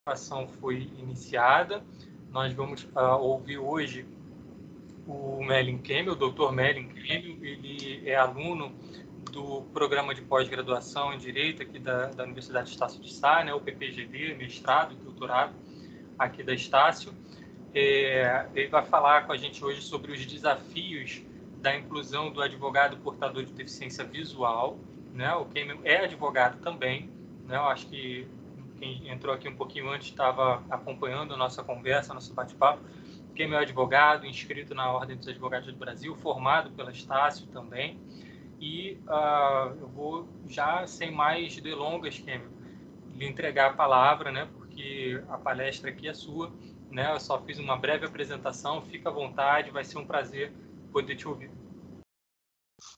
A ação foi iniciada. Nós vamos ouvir hoje o Mellin Kemmel, o Dr. Mellin Kemmel. Ele é aluno do programa de pós-graduação em Direito aqui da Universidade Estácio de Sá, né, o PPGD, mestrado e doutorado aqui da Estácio. Ele vai falar com a gente hoje sobre os desafios da inclusão do advogado portador de deficiência visual, né? O Kemmel é advogado também, né? Eu acho que quem entrou aqui um pouquinho antes estava acompanhando a nossa conversa, nosso bate-papo. Kemmel é advogado, inscrito na Ordem dos Advogados do Brasil, formado pela Estácio também. E eu vou já, sem mais delongas, Kemmel, lhe entregar a palavra, né? Porque a palestra aqui é sua, né? Eu só fiz uma breve apresentação, fica à vontade, vai ser um prazer poder te ouvir.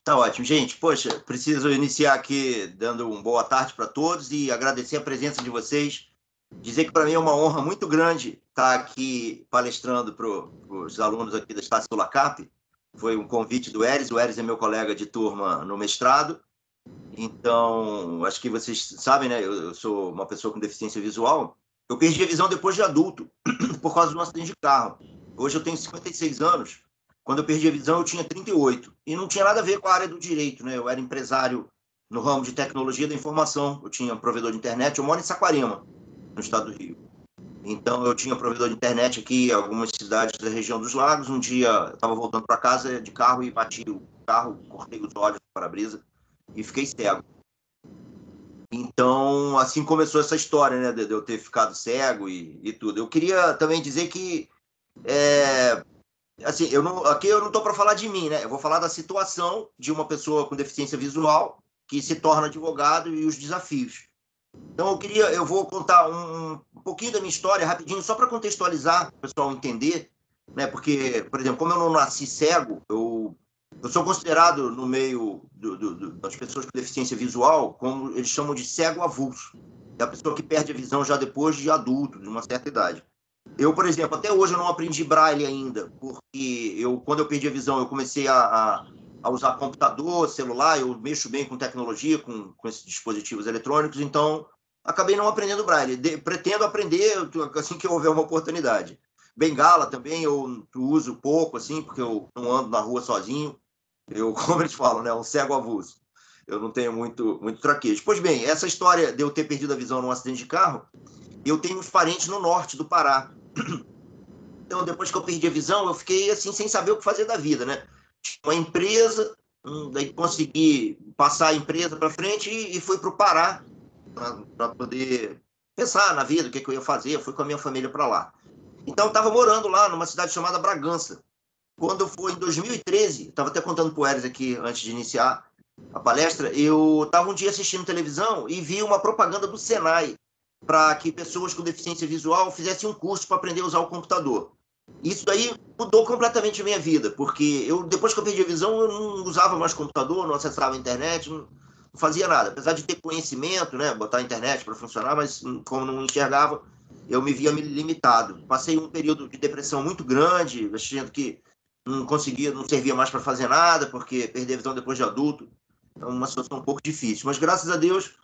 Tá ótimo, gente. Poxa, preciso iniciar aqui dando uma boa tarde para todos e agradecer a presença de vocês. Dizer que para mim é uma honra muito grande estar aqui palestrando para os alunos aqui da Estácio Lacap. Foi um convite do Eres. O Eres é meu colega de turma no mestrado. Então, acho que vocês sabem, né? Eu sou uma pessoa com deficiência visual. Eu perdi a visão depois de adulto, por causa de um acidente de carro. Hoje eu tenho 56 anos. Quando eu perdi a visão, eu tinha 38. E não tinha nada a ver com a área do direito, né? Eu era empresário no ramo de tecnologia da informação. Eu tinha um provedor de internet. Eu moro em Saquarema, no estado do Rio. Então, eu tinha um provedor de internet aqui em algumas cidades da região dos lagos. Um dia, eu estava voltando para casa de carro e bati o carro, cortei os olhos do para-brisa e fiquei cego. Então, assim começou essa história, né? De eu ter ficado cego e tudo. Eu queria também dizer que assim, aqui eu não estou para falar de mim, né? Eu vou falar da situação de uma pessoa com deficiência visual que se torna advogado e os desafios. Então, eu vou contar um pouquinho da minha história rapidinho, só para contextualizar, para o pessoal entender, né? Porque, por exemplo, como eu não nasci cego, eu sou considerado no meio das pessoas com deficiência visual, como eles chamam de cego avulso. É a pessoa que perde a visão já depois de adulto, de uma certa idade. Eu, por exemplo, até hoje eu não aprendi braille ainda, porque quando eu perdi a visão, eu comecei a usar computador, celular, eu mexo bem com tecnologia, com esses dispositivos eletrônicos, então acabei não aprendendo braille. Pretendo aprender assim que houver uma oportunidade. Bengala também eu uso pouco, assim, porque eu não ando na rua sozinho. Como eles falam, né, um cego avulso. Eu não tenho muito traquejo. Pois bem, essa história de eu ter perdido a visão num acidente de carro, eu tenho uns parentes no norte do Pará. Então, depois que eu perdi a visão, eu fiquei assim, sem saber o que fazer da vida, né? Tinha uma empresa, daí consegui passar a empresa para frente e fui para o Pará para poder pensar na vida, o que eu ia fazer. Eu fui com a minha família para lá. Então, eu estava morando lá numa cidade chamada Bragança. Quando foi em 2013, estava até contando para o Eres aqui antes de iniciar a palestra, eu estava um dia assistindo televisão e vi uma propaganda do Senai para que pessoas com deficiência visual fizessem um curso para aprender a usar o computador. Isso daí mudou completamente a minha vida, porque depois que eu perdi a visão, eu não usava mais computador, não acessava a internet, não fazia nada. Apesar de ter conhecimento, né, botar a internet para funcionar, mas como não enxergava, eu me via limitado. Passei um período de depressão muito grande, achando que não servia mais para fazer nada, porque perder a visão depois de adulto é uma situação um pouco difícil. Mas, graças a Deus,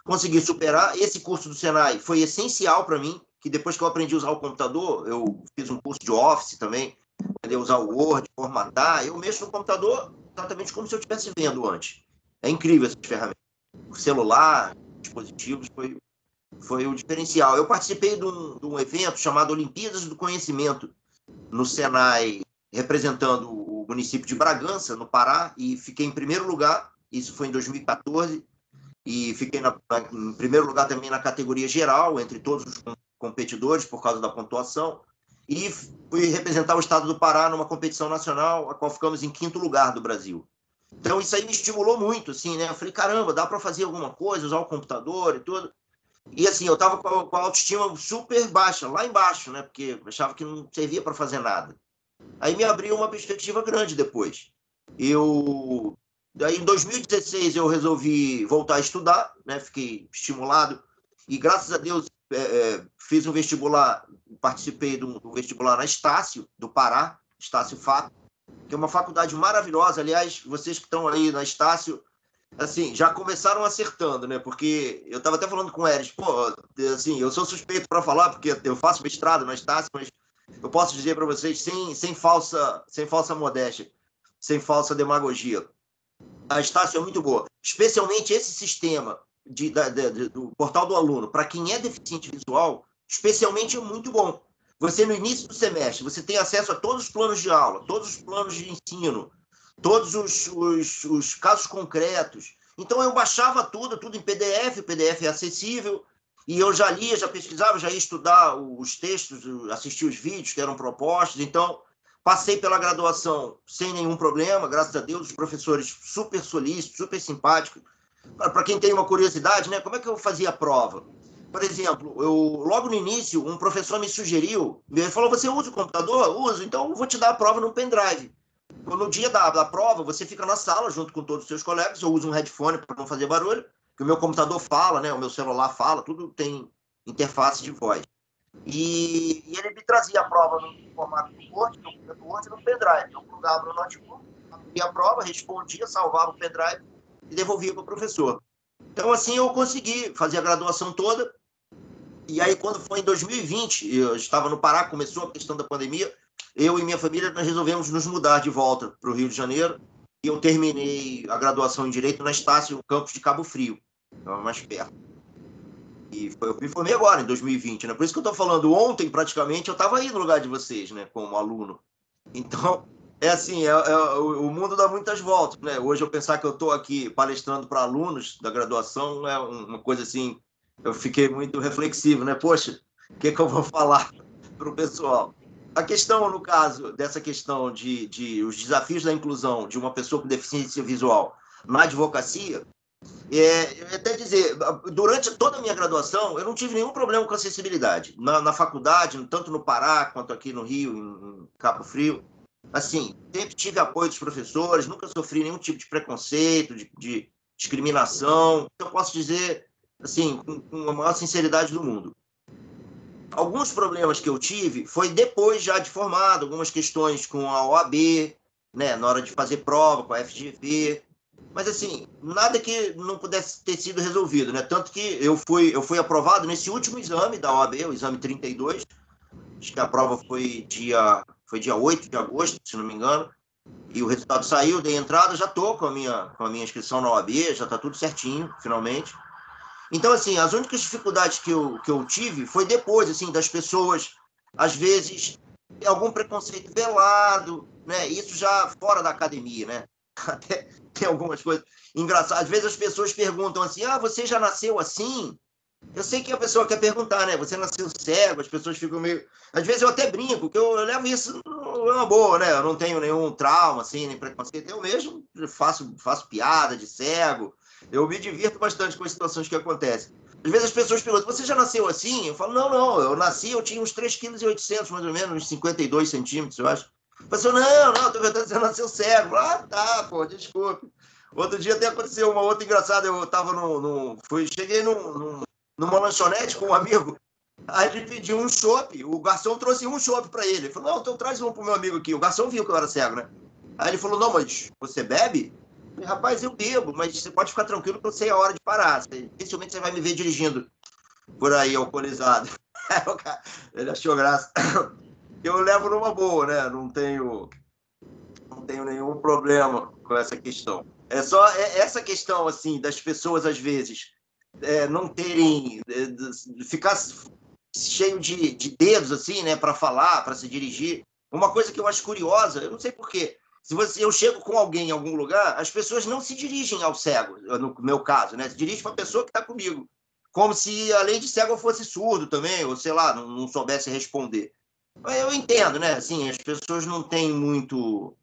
consegui superar. Esse curso do Senai foi essencial para mim, que depois que eu aprendi a usar o computador, eu fiz um curso de Office também, aprendi a usar o Word, formatar. Eu mexo no computador exatamente como se eu estivesse vendo antes. É incrível essas ferramentas. O celular, dispositivos, foi o diferencial. Eu participei de um evento chamado Olimpíadas do Conhecimento, no Senai, representando o município de Bragança, no Pará, e fiquei em primeiro lugar. Isso foi em 2014. E fiquei em primeiro lugar também na categoria geral, entre todos os competidores, por causa da pontuação. E fui representar o estado do Pará numa competição nacional, a qual ficamos em quinto lugar do Brasil. Então, isso aí me estimulou muito, assim, né? Eu falei, caramba, dá para fazer alguma coisa, usar o computador e tudo. E, assim, eu estava com a autoestima super baixa, lá embaixo, né? Porque eu achava que não servia para fazer nada. Aí me abriu uma perspectiva grande depois. Daí, em 2016, eu resolvi voltar a estudar, né? Fiquei estimulado e, graças a Deus, fiz um vestibular, participei do vestibular na Estácio, do Pará, Estácio Fato, que é uma faculdade maravilhosa. Aliás, vocês que estão aí na Estácio, assim, já começaram acertando, né? Porque eu estava até falando com o Eris, pô, assim, eu sou suspeito para falar, porque eu faço mestrado na Estácio, mas eu posso dizer para vocês, sem falsa modéstia, sem falsa demagogia, a Estácio é muito boa, especialmente esse sistema do portal do aluno, para quem é deficiente visual, especialmente é muito bom. Você, no início do semestre, você tem acesso a todos os planos de aula, todos os planos de ensino, todos os casos concretos. Então, eu baixava tudo em PDF, o PDF é acessível, e eu já lia, já pesquisava, já ia estudar os textos, assistir os vídeos que eram propostos. Então, passei pela graduação sem nenhum problema, graças a Deus, os professores super solícitos, super simpáticos. Para quem tem uma curiosidade, né, como é que eu fazia a prova? Por exemplo, logo no início, um professor me sugeriu, ele falou, você usa o computador? Uso, então eu vou te dar a prova no pendrive. No dia da prova, você fica na sala junto com todos os seus colegas, eu uso um headphone para não fazer barulho, que o meu computador fala, né, o meu celular fala, tudo tem interface de voz. E ele me trazia a prova no formato do Word, no pendrive. Eu plugava no notebook, abria a prova, respondia, salvava o pendrive e devolvia para o professor. Então, assim, eu consegui fazer a graduação toda. E aí, quando foi em 2020, eu estava no Pará, começou a questão da pandemia, eu e minha família, nós resolvemos nos mudar de volta para o Rio de Janeiro, e eu terminei a graduação em Direito na Estácio, no campus de Cabo Frio, mais perto. E eu me formei agora, em 2020, né? Por isso que eu estou falando, ontem, praticamente, eu estava aí no lugar de vocês, né, como aluno. Então, é assim, o mundo dá muitas voltas, né? Hoje eu pensar que eu estou aqui palestrando para alunos da graduação é uma coisa assim, eu fiquei muito reflexivo, né? Poxa, o que eu vou falar para o pessoal? A questão, no caso, dessa questão de os desafios da inclusão de uma pessoa com deficiência visual na advocacia, eu ia até dizer, durante toda a minha graduação, eu não tive nenhum problema com acessibilidade. Na faculdade, tanto no Pará quanto aqui no Rio, em Cabo Frio, assim, sempre tive apoio dos professores, nunca sofri nenhum tipo de preconceito, de discriminação. Eu posso dizer, assim, com a maior sinceridade do mundo. Alguns problemas que eu tive foi depois já de formado, algumas questões com a OAB, né, na hora de fazer prova, com a FGV, mas assim, nada que não pudesse ter sido resolvido, né? Tanto que eu fui aprovado nesse último exame da OAB, o exame 32, acho que a prova foi dia 8 de agosto, se não me engano, e o resultado saiu, dei entrada, já estou com a minha inscrição na OAB, já está tudo certinho, finalmente. Então, assim, as únicas dificuldades que eu tive foi depois, assim, das pessoas, às vezes, algum preconceito velado, né? Isso já fora da academia, né? Até tem algumas coisas engraçadas. Às vezes as pessoas perguntam assim, você já nasceu assim? Eu sei que a pessoa quer perguntar, né? Você nasceu cego, as pessoas ficam meio... Às vezes eu até brinco, que eu levo isso numa boa, né? Eu não tenho nenhum trauma, assim, nem preconceito. Eu mesmo faço piada de cego. Eu me divirto bastante com as situações que acontecem. Às vezes as pessoas perguntam, você já nasceu assim? Eu falo, não, eu nasci, eu tinha uns 3,8 kg, mais ou menos, uns 52 centímetros, eu acho. A pessoa, não, tô verdade, você nasceu cego. Tá, pô, desculpe. Outro dia até aconteceu uma outra engraçada, eu tava cheguei numa lanchonete com um amigo, aí ele pediu um chopp, o garçom trouxe um chopp para ele. Ele falou, não, então traz um pro meu amigo aqui. O garçom viu que eu era cego, né? Aí ele falou, não, mas você bebe? Eu falei, rapaz, eu bebo, mas você pode ficar tranquilo que eu sei a hora de parar. Dificilmente você vai me ver dirigindo por aí, alcoolizado. Ele achou graça. Eu levo numa boa, né? Não tenho nenhum problema com essa questão. É só essa questão, assim, das pessoas, às vezes, não terem... ficar cheio de dedos, assim, né? Para falar, para se dirigir. Uma coisa que eu acho curiosa, eu não sei porquê, eu chego com alguém em algum lugar, as pessoas não se dirigem ao cego, no meu caso, né? Se dirigem para a pessoa que está comigo. Como se, além de cego, eu fosse surdo também, ou sei lá, não soubesse responder. Eu entendo, né? Assim, as pessoas não têm muito...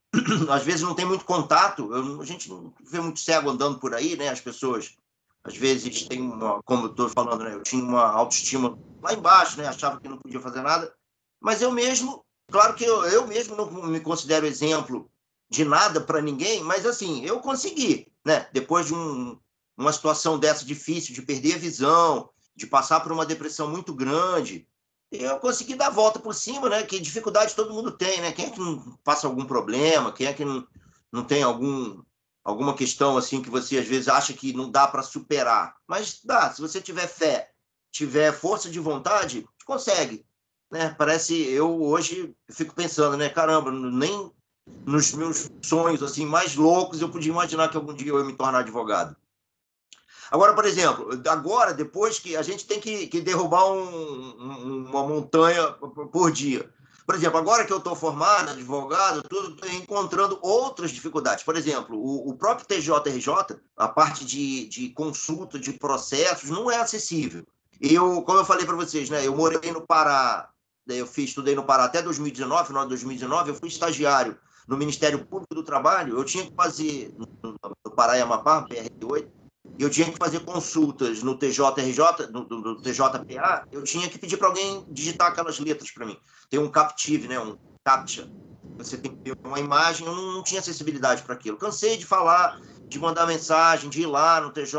Às vezes não tem muito contato. A gente não vê muito cego andando por aí, né? As pessoas, às vezes, têm como eu estou falando, né? Eu tinha uma autoestima lá embaixo, né? Achava que não podia fazer nada. Mas eu mesmo, claro que eu mesmo não me considero exemplo de nada para ninguém, mas assim, eu consegui, né? Depois de uma situação dessa difícil, de perder a visão, de passar por uma depressão muito grande, eu consegui dar a volta por cima, né? Que dificuldade todo mundo tem, né? Quem é que não passa algum problema? Quem é que não tem algum alguma questão assim que você às vezes acha que não dá para superar. Mas dá, se você tiver fé, tiver força de vontade, consegue, né? Parece, eu hoje fico pensando, né? Caramba, nem nos meus sonhos assim mais loucos eu podia imaginar que algum dia eu ia me tornar advogado. Agora, por exemplo, agora, depois que a gente tem que derrubar uma montanha por dia. Por exemplo, agora que eu estou formado, advogado, tudo, estou encontrando outras dificuldades. Por exemplo, o próprio TJRJ, a parte de consulta de processos, não é acessível. Como eu falei para vocês, né, eu morei no Pará, estudei no Pará até 2019, final de 2019, eu fui estagiário no Ministério Público do Trabalho, eu tinha que fazer, no Pará e Amapá, PR8, eu tinha que fazer consultas no TJRJ, no TJPA, eu tinha que pedir para alguém digitar aquelas letras para mim. Tem um captive, né, um captcha. Você tem que ter uma imagem, eu não tinha acessibilidade para aquilo. Cansei de falar, de mandar mensagem, de ir lá no TJ,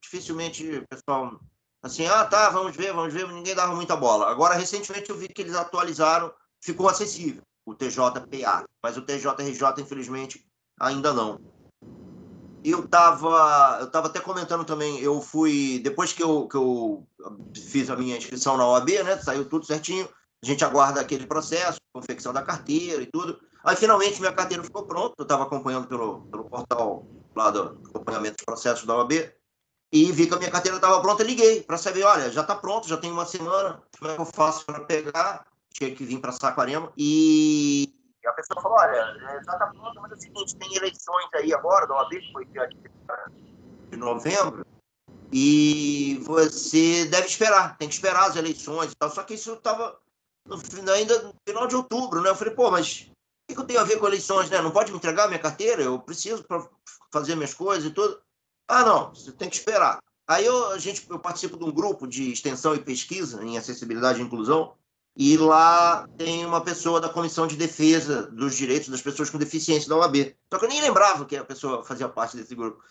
dificilmente o pessoal, assim, tá, vamos ver, ninguém dava muita bola. Agora, recentemente, eu vi que eles atualizaram, ficou acessível o TJPA, mas o TJRJ, infelizmente, ainda não. Eu estava até comentando também, eu fui, depois que eu fiz a minha inscrição na OAB, né, saiu tudo certinho, a gente aguarda aquele processo, confecção da carteira e tudo. Aí, finalmente, minha carteira ficou pronta, eu estava acompanhando pelo portal lá do acompanhamento dos processos da OAB, e vi que a minha carteira estava pronta e liguei para saber, olha, já está pronto, já tem uma semana, como é que eu faço para pegar? Tinha que vir para Saquarema, e a pessoa falou, olha, já está pronto, mas é o seguinte, tem eleições aí agora, da OAB, que foi dia de novembro, e você deve esperar, tem que esperar as eleições e tal. Só que isso estava ainda no final de outubro, né? Eu falei, pô, mas o que eu tenho a ver com eleições, né? Não pode me entregar a minha carteira? Eu preciso para fazer minhas coisas e tudo. Ah, não, você tem que esperar. Aí eu participo de um grupo de extensão e pesquisa em acessibilidade e inclusão, e lá tem uma pessoa da Comissão de Defesa dos Direitos das Pessoas com Deficiência da OAB. Só que eu nem lembrava que a pessoa fazia parte desse grupo.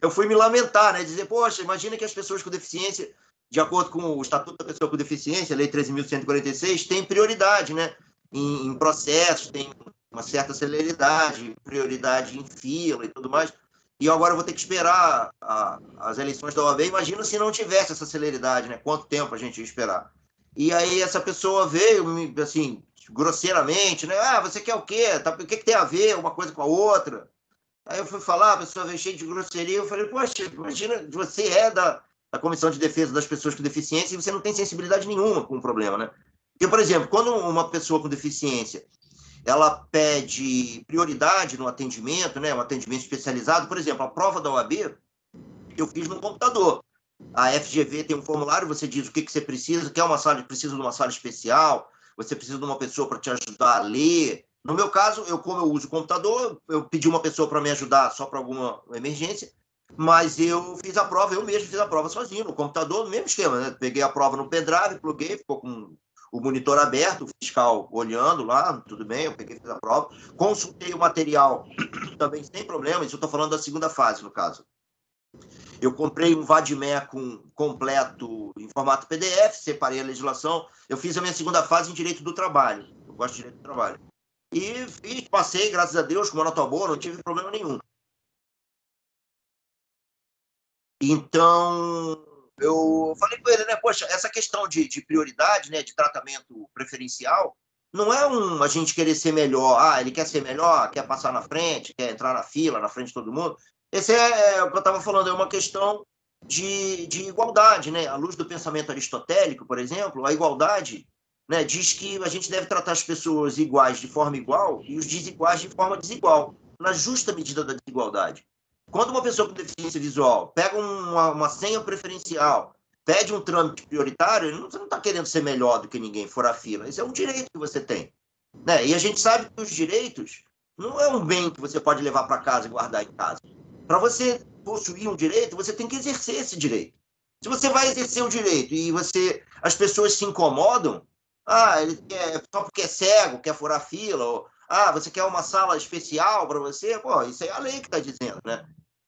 Eu fui me lamentar, né? Dizer, poxa, imagina que as pessoas com deficiência, de acordo com o Estatuto da Pessoa com Deficiência, a Lei 13.146, tem prioridade, né? Em processos, tem uma certa celeridade, prioridade em fila e tudo mais. E agora eu vou ter que esperar as eleições da OAB. Imagina se não tivesse essa celeridade, né? Quanto tempo a gente ia esperar? E aí essa pessoa veio, assim, grosseiramente, né? Ah, você quer o quê? O que tem a ver uma coisa com a outra? Aí eu fui falar, a pessoa veio cheia de grosseria, eu falei, poxa, imagina, você é da Comissão de Defesa das Pessoas com Deficiência e você não tem sensibilidade nenhuma com o problema, né? Porque, por exemplo, quando uma pessoa com deficiência, ela pede prioridade no atendimento, né, um atendimento especializado, por exemplo, a prova da OAB, eu fiz no computador. A FGV tem um formulário, você diz o que você precisa, precisa de uma sala especial, você precisa de uma pessoa para te ajudar a ler. No meu caso, como eu uso o computador, eu pedi uma pessoa para me ajudar só para alguma emergência, mas eu fiz a prova, eu mesmo fiz a prova sozinho, no computador, no mesmo esquema, né? Peguei a prova no pendrive, pluguei, ficou com o monitor aberto, o fiscal olhando lá, tudo bem, eu peguei, fiz a prova, consultei o material também sem problema, isso eu estou falando da segunda fase, no caso. Eu comprei um Vadmecum completo em formato PDF, separei a legislação. Eu fiz a minha segunda fase em Direito do Trabalho. Eu gosto de Direito do Trabalho. E passei, graças a Deus, com uma nota boa, não tive problema nenhum. Então, eu falei com ele, né? Poxa, essa questão de prioridade, né, de tratamento preferencial, não é a gente querer ser melhor. Ah, ele quer ser melhor, quer passar na frente, quer entrar na fila, na frente de todo mundo. Esse é o que eu estava falando, é uma questão de igualdade, né? À luz do pensamento aristotélico, por exemplo, a igualdade, né, diz que a gente deve tratar as pessoas iguais de forma igual e os desiguais de forma desigual, na justa medida da desigualdade. Quando uma pessoa com deficiência visual pega uma senha preferencial, pede um trâmite prioritário, você não está querendo ser melhor do que ninguém, fora a fila. Esse é um direito que você tem, né? E a gente sabe que os direitos não é um bem que você pode levar para casa e guardar em casa. Para você possuir um direito, você tem que exercer esse direito. Se você vai exercer o direito e as pessoas se incomodam, ele quer, só porque é cego, quer furar fila, ou você quer uma sala especial para você, pô, isso é a lei que está dizendo, né?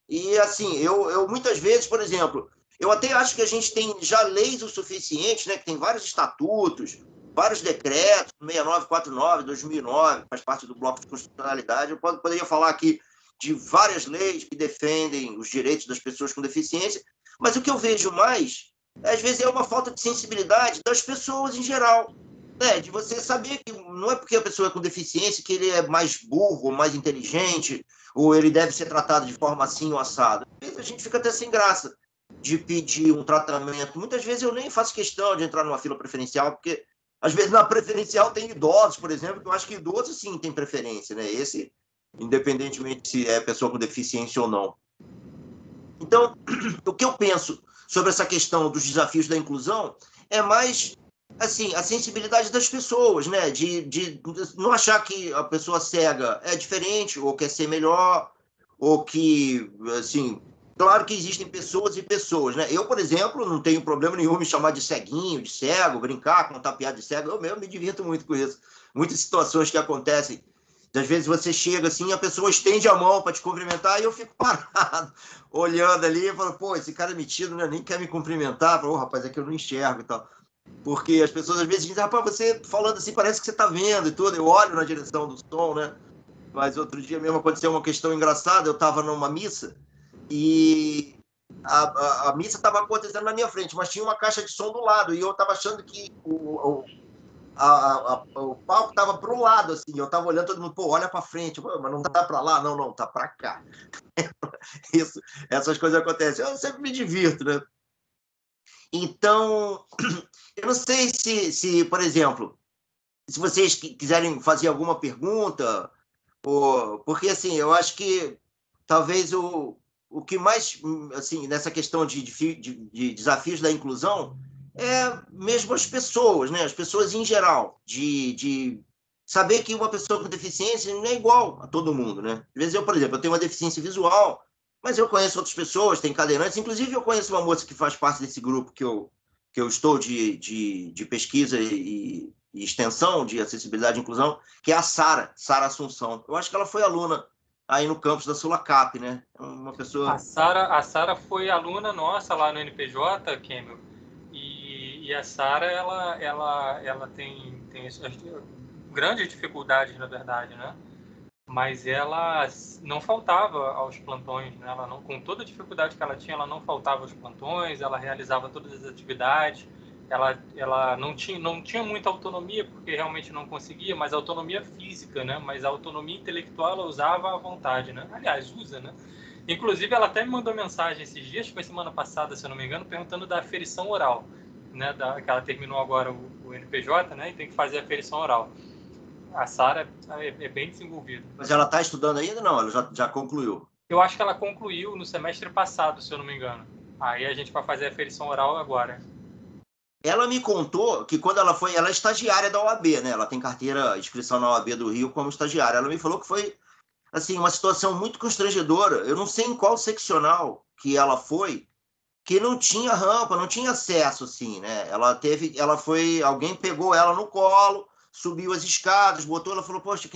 E assim, eu muitas vezes, por exemplo, eu até acho que a gente tem já leis o suficiente, né, que tem vários estatutos, vários decretos, 6949, 2009, faz parte do bloco de constitucionalidade. Eu poderia falar aqui de várias leis que defendem os direitos das pessoas com deficiência, mas o que eu vejo mais, às vezes, é uma falta de sensibilidade das pessoas em geral, né? De você saber que não é porque a pessoa é com deficiência que ele é mais burro, ou mais inteligente, ou ele deve ser tratado de forma assim ou assado. Às vezes a gente fica até sem graça de pedir um tratamento. Muitas vezes eu nem faço questão de entrar numa fila preferencial, porque às vezes na preferencial tem idosos, por exemplo, que eu acho que idoso sim tem preferência, né? Esse, independentemente se é pessoa com deficiência ou não. Então, o que eu penso sobre essa questão dos desafios da inclusão é mais assim, a sensibilidade das pessoas, né? De não achar que a pessoa cega é diferente, ou quer ser melhor, ou que, assim, claro que existem pessoas e pessoas, né? Eu, por exemplo, não tenho problema nenhum me chamar de ceguinho, de cego, brincar, contar piada de cego, eu mesmo me divirto muito com isso. Muitas situações que acontecem, às vezes você chega assim, a pessoa estende a mão para te cumprimentar e eu fico parado, olhando ali e falo, pô, esse cara é metido, né? Nem quer me cumprimentar, falo, rapaz, é que eu não enxergo e tal. Porque as pessoas às vezes dizem, rapaz, você falando assim, parece que você está vendo e tudo, eu olho na direção do som, né? Mas outro dia mesmo aconteceu uma questão engraçada, eu estava numa missa e a missa estava acontecendo na minha frente, mas tinha uma caixa de som do lado e eu estava achando que o palco estava para um lado, assim, eu estava olhando todo mundo, pô, olha para frente, mas não dá para lá, não, tá para cá. Isso, essas coisas acontecem, eu sempre me divirto, né? Então, eu não sei se, por exemplo, se vocês quiserem fazer alguma pergunta, porque, assim, eu acho que talvez o que mais, assim, nessa questão de desafios da inclusão é mesmo as pessoas, né? As pessoas em geral, de saber que uma pessoa com deficiência não é igual a todo mundo, né? Às vezes eu, por exemplo, eu tenho uma deficiência visual, mas eu conheço outras pessoas, tem cadeirantes, inclusive eu conheço uma moça que faz parte desse grupo que eu estou de pesquisa e extensão de acessibilidade e inclusão, que é a Sara Assunção. Eu acho que ela foi aluna aí no campus da Sulacap, né? Uma pessoa... A Sara foi aluna nossa lá no NPJ, Kemel, e a Sara, ela tem grandes dificuldades, na verdade, né? Mas ela não faltava aos plantões, né? Ela não, com toda a dificuldade que ela tinha, ela não faltava aos plantões, ela realizava todas as atividades, ela não tinha muita autonomia, porque realmente não conseguia, mas autonomia física, né? Mas a autonomia intelectual ela usava à vontade, né? Aliás, usa, né? Inclusive, ela até me mandou mensagem esses dias, foi semana passada, se eu não me engano, perguntando da aferição oral, né? Que ela terminou agora o NPJ, né? E tem que fazer a aferição oral. A Sara é bem desenvolvida. Mas ela está estudando ainda? Não, ela já concluiu. Eu acho que ela concluiu no semestre passado, se eu não me engano. Aí a gente vai fazer a aferição oral agora. Ela me contou que quando ela é estagiária da OAB, né? Ela tem carteira, inscrição na OAB do Rio como estagiária. Ela me falou que foi, assim, uma situação muito constrangedora. Eu não sei em qual seccional que ela foi, que não tinha rampa, não tinha acesso, assim, né? Alguém pegou ela no colo, subiu as escadas, botou, ela falou, poxa,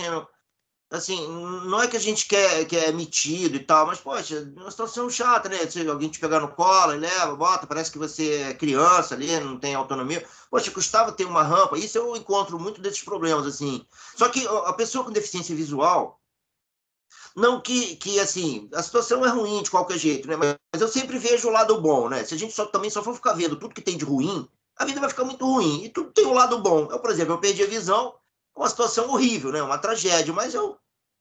assim, não é que a gente que é metido e tal, mas, poxa, é uma situação chata, né? Se alguém te pegar no colo e leva, bota, parece que você é criança ali, não tem autonomia. Poxa, custava ter uma rampa. Isso eu encontro muito desses problemas, assim. Só que a pessoa com deficiência visual, não que assim, a situação é ruim de qualquer jeito, né? Mas eu sempre vejo o lado bom, né? Se a gente também só for ficar vendo tudo que tem de ruim, a vida vai ficar muito ruim. E tudo tem um lado bom. Eu, por exemplo, eu perdi a visão, uma situação horrível, né? Uma tragédia, mas eu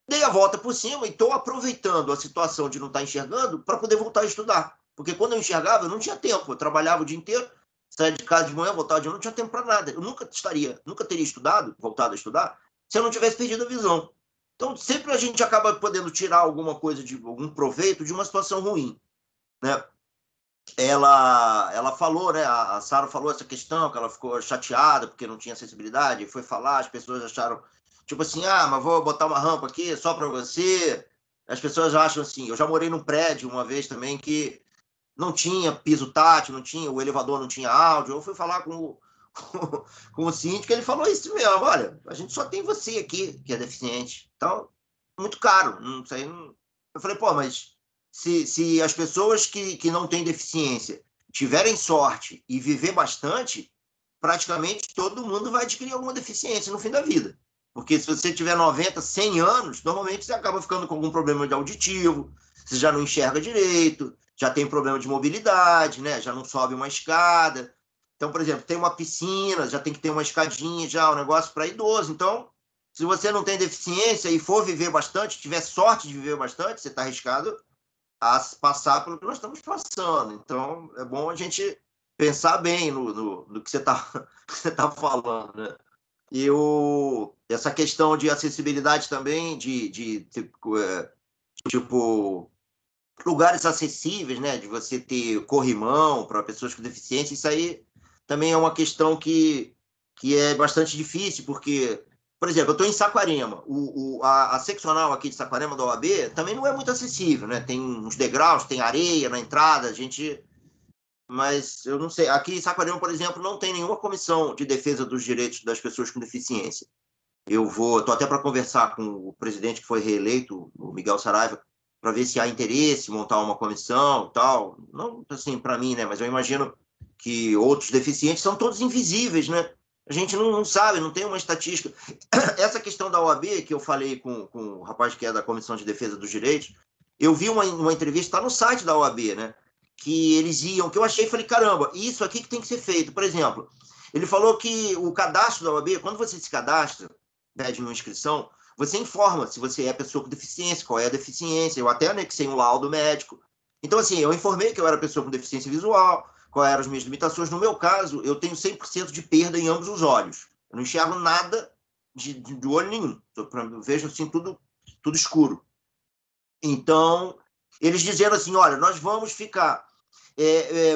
dei a volta por cima e estou aproveitando a situação de não estar enxergando para poder voltar a estudar. Porque quando eu enxergava, eu não tinha tempo. Eu trabalhava o dia inteiro, saía de casa de manhã, voltava de noite, não tinha tempo para nada. Eu nunca teria estudado, voltado a estudar, se eu não tivesse perdido a visão. Então, sempre a gente acaba podendo tirar alguma coisa, algum proveito de uma situação ruim, né? Ela falou, né? A Sara falou essa questão, que ela ficou chateada porque não tinha acessibilidade, foi falar, as pessoas acharam, tipo assim, mas vou botar uma rampa aqui só para você. As pessoas acham assim, eu já morei num prédio uma vez também que não tinha piso tátil, o elevador não tinha áudio. Eu fui falar com o síndico, ele falou isso mesmo, olha, a gente só tem você aqui que é deficiente, então, muito caro, não sei. Eu falei, pô, mas se as pessoas que não têm deficiência tiverem sorte e viver bastante, praticamente todo mundo vai adquirir alguma deficiência no fim da vida, Porque se você tiver 90, 100 anos, normalmente você acaba ficando com algum problema de auditivo, você já não enxerga direito, já tem problema de mobilidade, né? Já não sobe uma escada. Então, por exemplo, tem uma piscina, já tem que ter uma escadinha, já um negócio para idoso. Então, se você não tem deficiência e for viver bastante, tiver sorte de viver bastante, você está arriscado a passar pelo que nós estamos passando. Então, é bom a gente pensar bem no que você está falando, né? Essa questão de acessibilidade também, tipo, lugares acessíveis, né? De você ter corrimão para pessoas com deficiência, isso aí também é uma questão que é bastante difícil, porque, por exemplo, eu estou em Saquarema, a seccional aqui de Saquarema da OAB também não é muito acessível, né? Tem uns degraus, tem areia na entrada, mas eu não sei, aqui em Saquarema, por exemplo, não tem nenhuma comissão de defesa dos direitos das pessoas com deficiência. Estou até para conversar com o presidente que foi reeleito, o Miguel Saraiva, para ver se há interesse em montar uma comissão e tal. Não assim para mim, né? Mas eu imagino que outros deficientes são todos invisíveis, né? A gente não sabe, não tem uma estatística. Essa questão da OAB, que eu falei com o rapaz que é da Comissão de Defesa dos Direitos, eu vi uma entrevista, está no site da OAB, né? Que eles iam, que eu achei, falei, caramba, isso aqui que tem que ser feito. Por exemplo, ele falou que o cadastro da OAB, quando você se cadastra, pede uma inscrição, você informa se você é pessoa com deficiência, qual é a deficiência. Eu até anexei um laudo médico. Então, assim, eu informei que eu era pessoa com deficiência visual, quais eram as minhas limitações. No meu caso, eu tenho 100% de perda em ambos os olhos. Eu não enxergo nada de olho nenhum. Eu vejo, assim, tudo escuro. Então, eles dizendo assim, olha, nós vamos ficar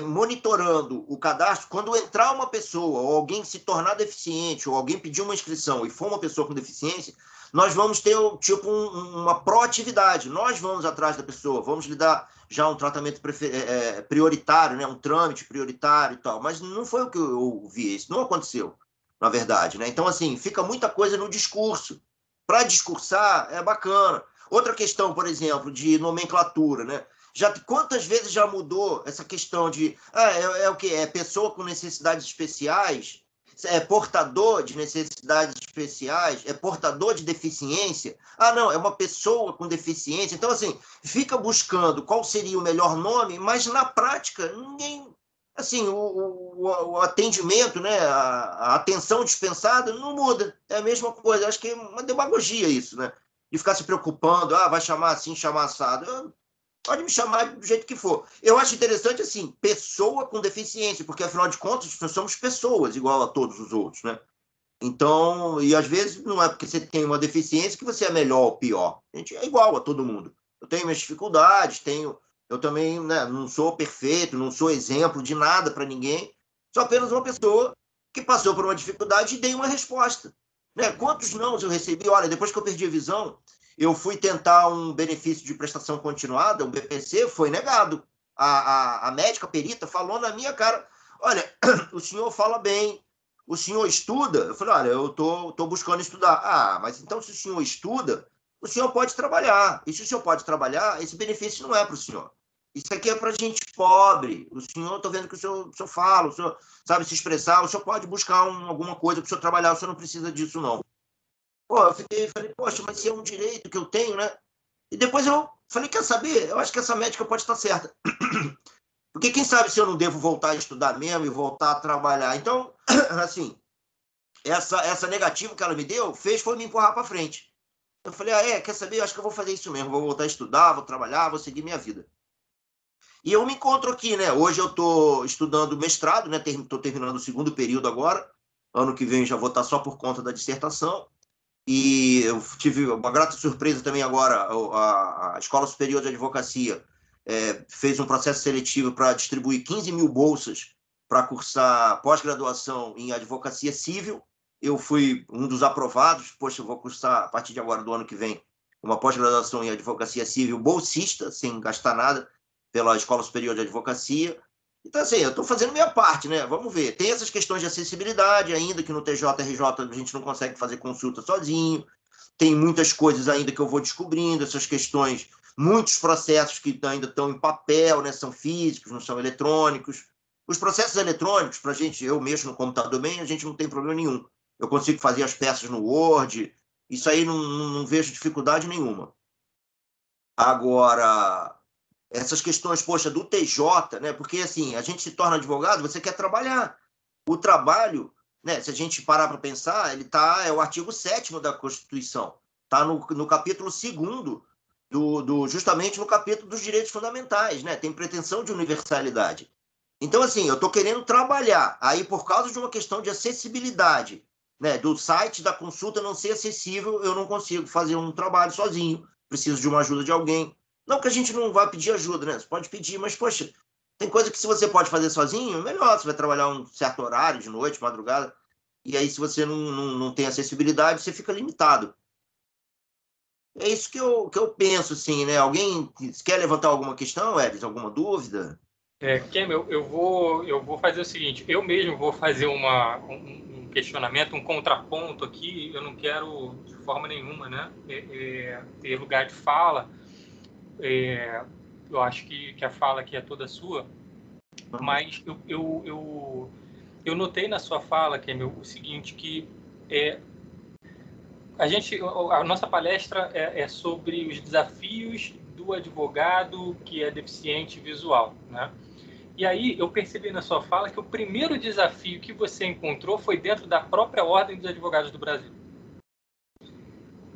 monitorando o cadastro. Quando entrar uma pessoa, ou alguém se tornar deficiente, ou alguém pedir uma inscrição e for uma pessoa com deficiência, nós vamos ter tipo uma proatividade. Nós vamos atrás da pessoa, vamos lhe dar já um tratamento prioritário, né? Um trâmite prioritário e tal. Mas não foi o que eu vi, isso não aconteceu, na verdade, né? Então, assim, fica muita coisa no discurso. Para discursar, é bacana. Outra questão, por exemplo, de nomenclatura, né? Quantas vezes já mudou essa questão de o quê? É pessoa com necessidades especiais? É portador de necessidades especiais? É portador de deficiência? Ah, não, é uma pessoa com deficiência. Então, assim, fica buscando qual seria o melhor nome, mas na prática, ninguém. Assim, o atendimento, né, a atenção dispensada não muda. É a mesma coisa. Acho que é uma demagogia isso, né? De ficar se preocupando, vai chamar assim, chamar assado. Pode me chamar do jeito que for. Eu acho interessante, assim, pessoa com deficiência, porque, afinal de contas, nós somos pessoas, igual a todos os outros, né? Então, e às vezes não é porque você tem uma deficiência que você é melhor ou pior. A gente é igual a todo mundo. Eu tenho minhas dificuldades, eu também, né, não sou perfeito, não sou exemplo de nada para ninguém, sou apenas uma pessoa que passou por uma dificuldade e dei uma resposta. Né? Quantos nãos eu recebi? Olha, depois que eu perdi a visão, eu fui tentar um benefício de prestação continuada, um BPC, foi negado. A médica perita falou na minha cara, olha, o senhor fala bem, o senhor estuda? Eu falei, olha, eu tô buscando estudar. Ah, mas então se o senhor estuda, o senhor pode trabalhar. E se o senhor pode trabalhar, esse benefício não é para o senhor. Isso aqui é para gente pobre. O senhor, estou vendo que o senhor fala, o senhor sabe se expressar, o senhor pode buscar alguma coisa para o senhor trabalhar, o senhor não precisa disso, não. Pô, eu falei, poxa, mas se é um direito que eu tenho, né? E depois eu falei, quer saber? Eu acho que essa médica pode estar certa. Porque quem sabe se eu não devo voltar a estudar mesmo e voltar a trabalhar. Então, assim, essa negativa que ela me deu foi me empurrar para frente. Eu falei, quer saber? Eu acho que eu vou fazer isso mesmo. Vou voltar a estudar, vou trabalhar, vou seguir minha vida. E eu me encontro aqui, né? Hoje eu estou estudando mestrado, né? Estou terminando o segundo período agora. Ano que vem já vou estar só por conta da dissertação. E eu tive uma grata surpresa também agora, a Escola Superior de Advocacia fez um processo seletivo para distribuir 15 mil bolsas para cursar pós-graduação em Advocacia Civil. Eu fui um dos aprovados, poxa, eu vou cursar, a partir de agora do ano que vem, uma pós-graduação em Advocacia Civil bolsista, sem gastar nada, pela Escola Superior de Advocacia. Então, assim, eu estou fazendo minha parte, né? Vamos ver. Tem essas questões de acessibilidade ainda, que no TJ-RJ a gente não consegue fazer consulta sozinho. Tem muitas coisas ainda que eu vou descobrindo, essas questões, muitos processos que ainda estão em papel, né? São físicos, não são eletrônicos. Os processos eletrônicos, para a gente, eu mexo no computador bem, a gente não tem problema nenhum. Eu consigo fazer as peças no Word, Isso aí não vejo dificuldade nenhuma. Agora, essas questões, poxa, do TJ, né? Porque, assim, a gente se torna advogado, você quer trabalhar. O trabalho, né? Se a gente parar para pensar, é o artigo 7º da Constituição. Está no capítulo 2º, justamente no capítulo dos direitos fundamentais, né? Tem pretensão de universalidade. Então, assim, eu estou querendo trabalhar. Aí, por causa de uma questão de acessibilidade, né? Do site da consulta não ser acessível, eu não consigo fazer um trabalho sozinho. Preciso de uma ajuda de alguém. Não que a gente não vá pedir ajuda, né? Você pode pedir, mas, poxa, tem coisa que se você pode fazer sozinho, melhor. Você vai trabalhar um certo horário, de noite, madrugada, e aí se você não tem acessibilidade, você fica limitado. É isso que eu penso, assim, né? Alguém quer levantar alguma questão, Elis? Alguma dúvida? Kem, eu vou fazer o seguinte, eu mesmo vou fazer um questionamento, um contraponto aqui, eu não quero de forma nenhuma, né, ter lugar de fala, eu acho que a fala aqui é toda sua, mas eu notei na sua fala, Kem, o seguinte, que a nossa palestra é sobre os desafios do advogado que é deficiente visual, né? E aí eu percebi na sua fala que o primeiro desafio que você encontrou foi dentro da própria Ordem dos Advogados do Brasil.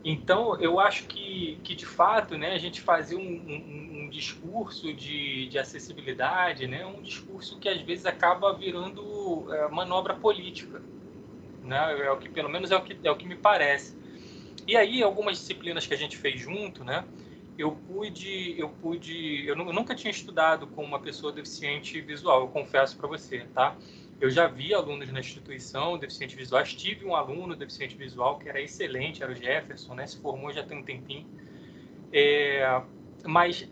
Então, eu acho que de fato, né, a gente fazer um discurso de acessibilidade, né, um discurso que às vezes acaba virando manobra política, né, pelo menos é o que me parece. E aí, algumas disciplinas que a gente fez junto, né, eu nunca tinha estudado com uma pessoa deficiente visual, eu confesso para você, tá? Eu já vi alunos na instituição deficientes visuais, tive um aluno deficiente visual que era excelente, era o Jefferson, né? Se formou já tem um tempinho. Mas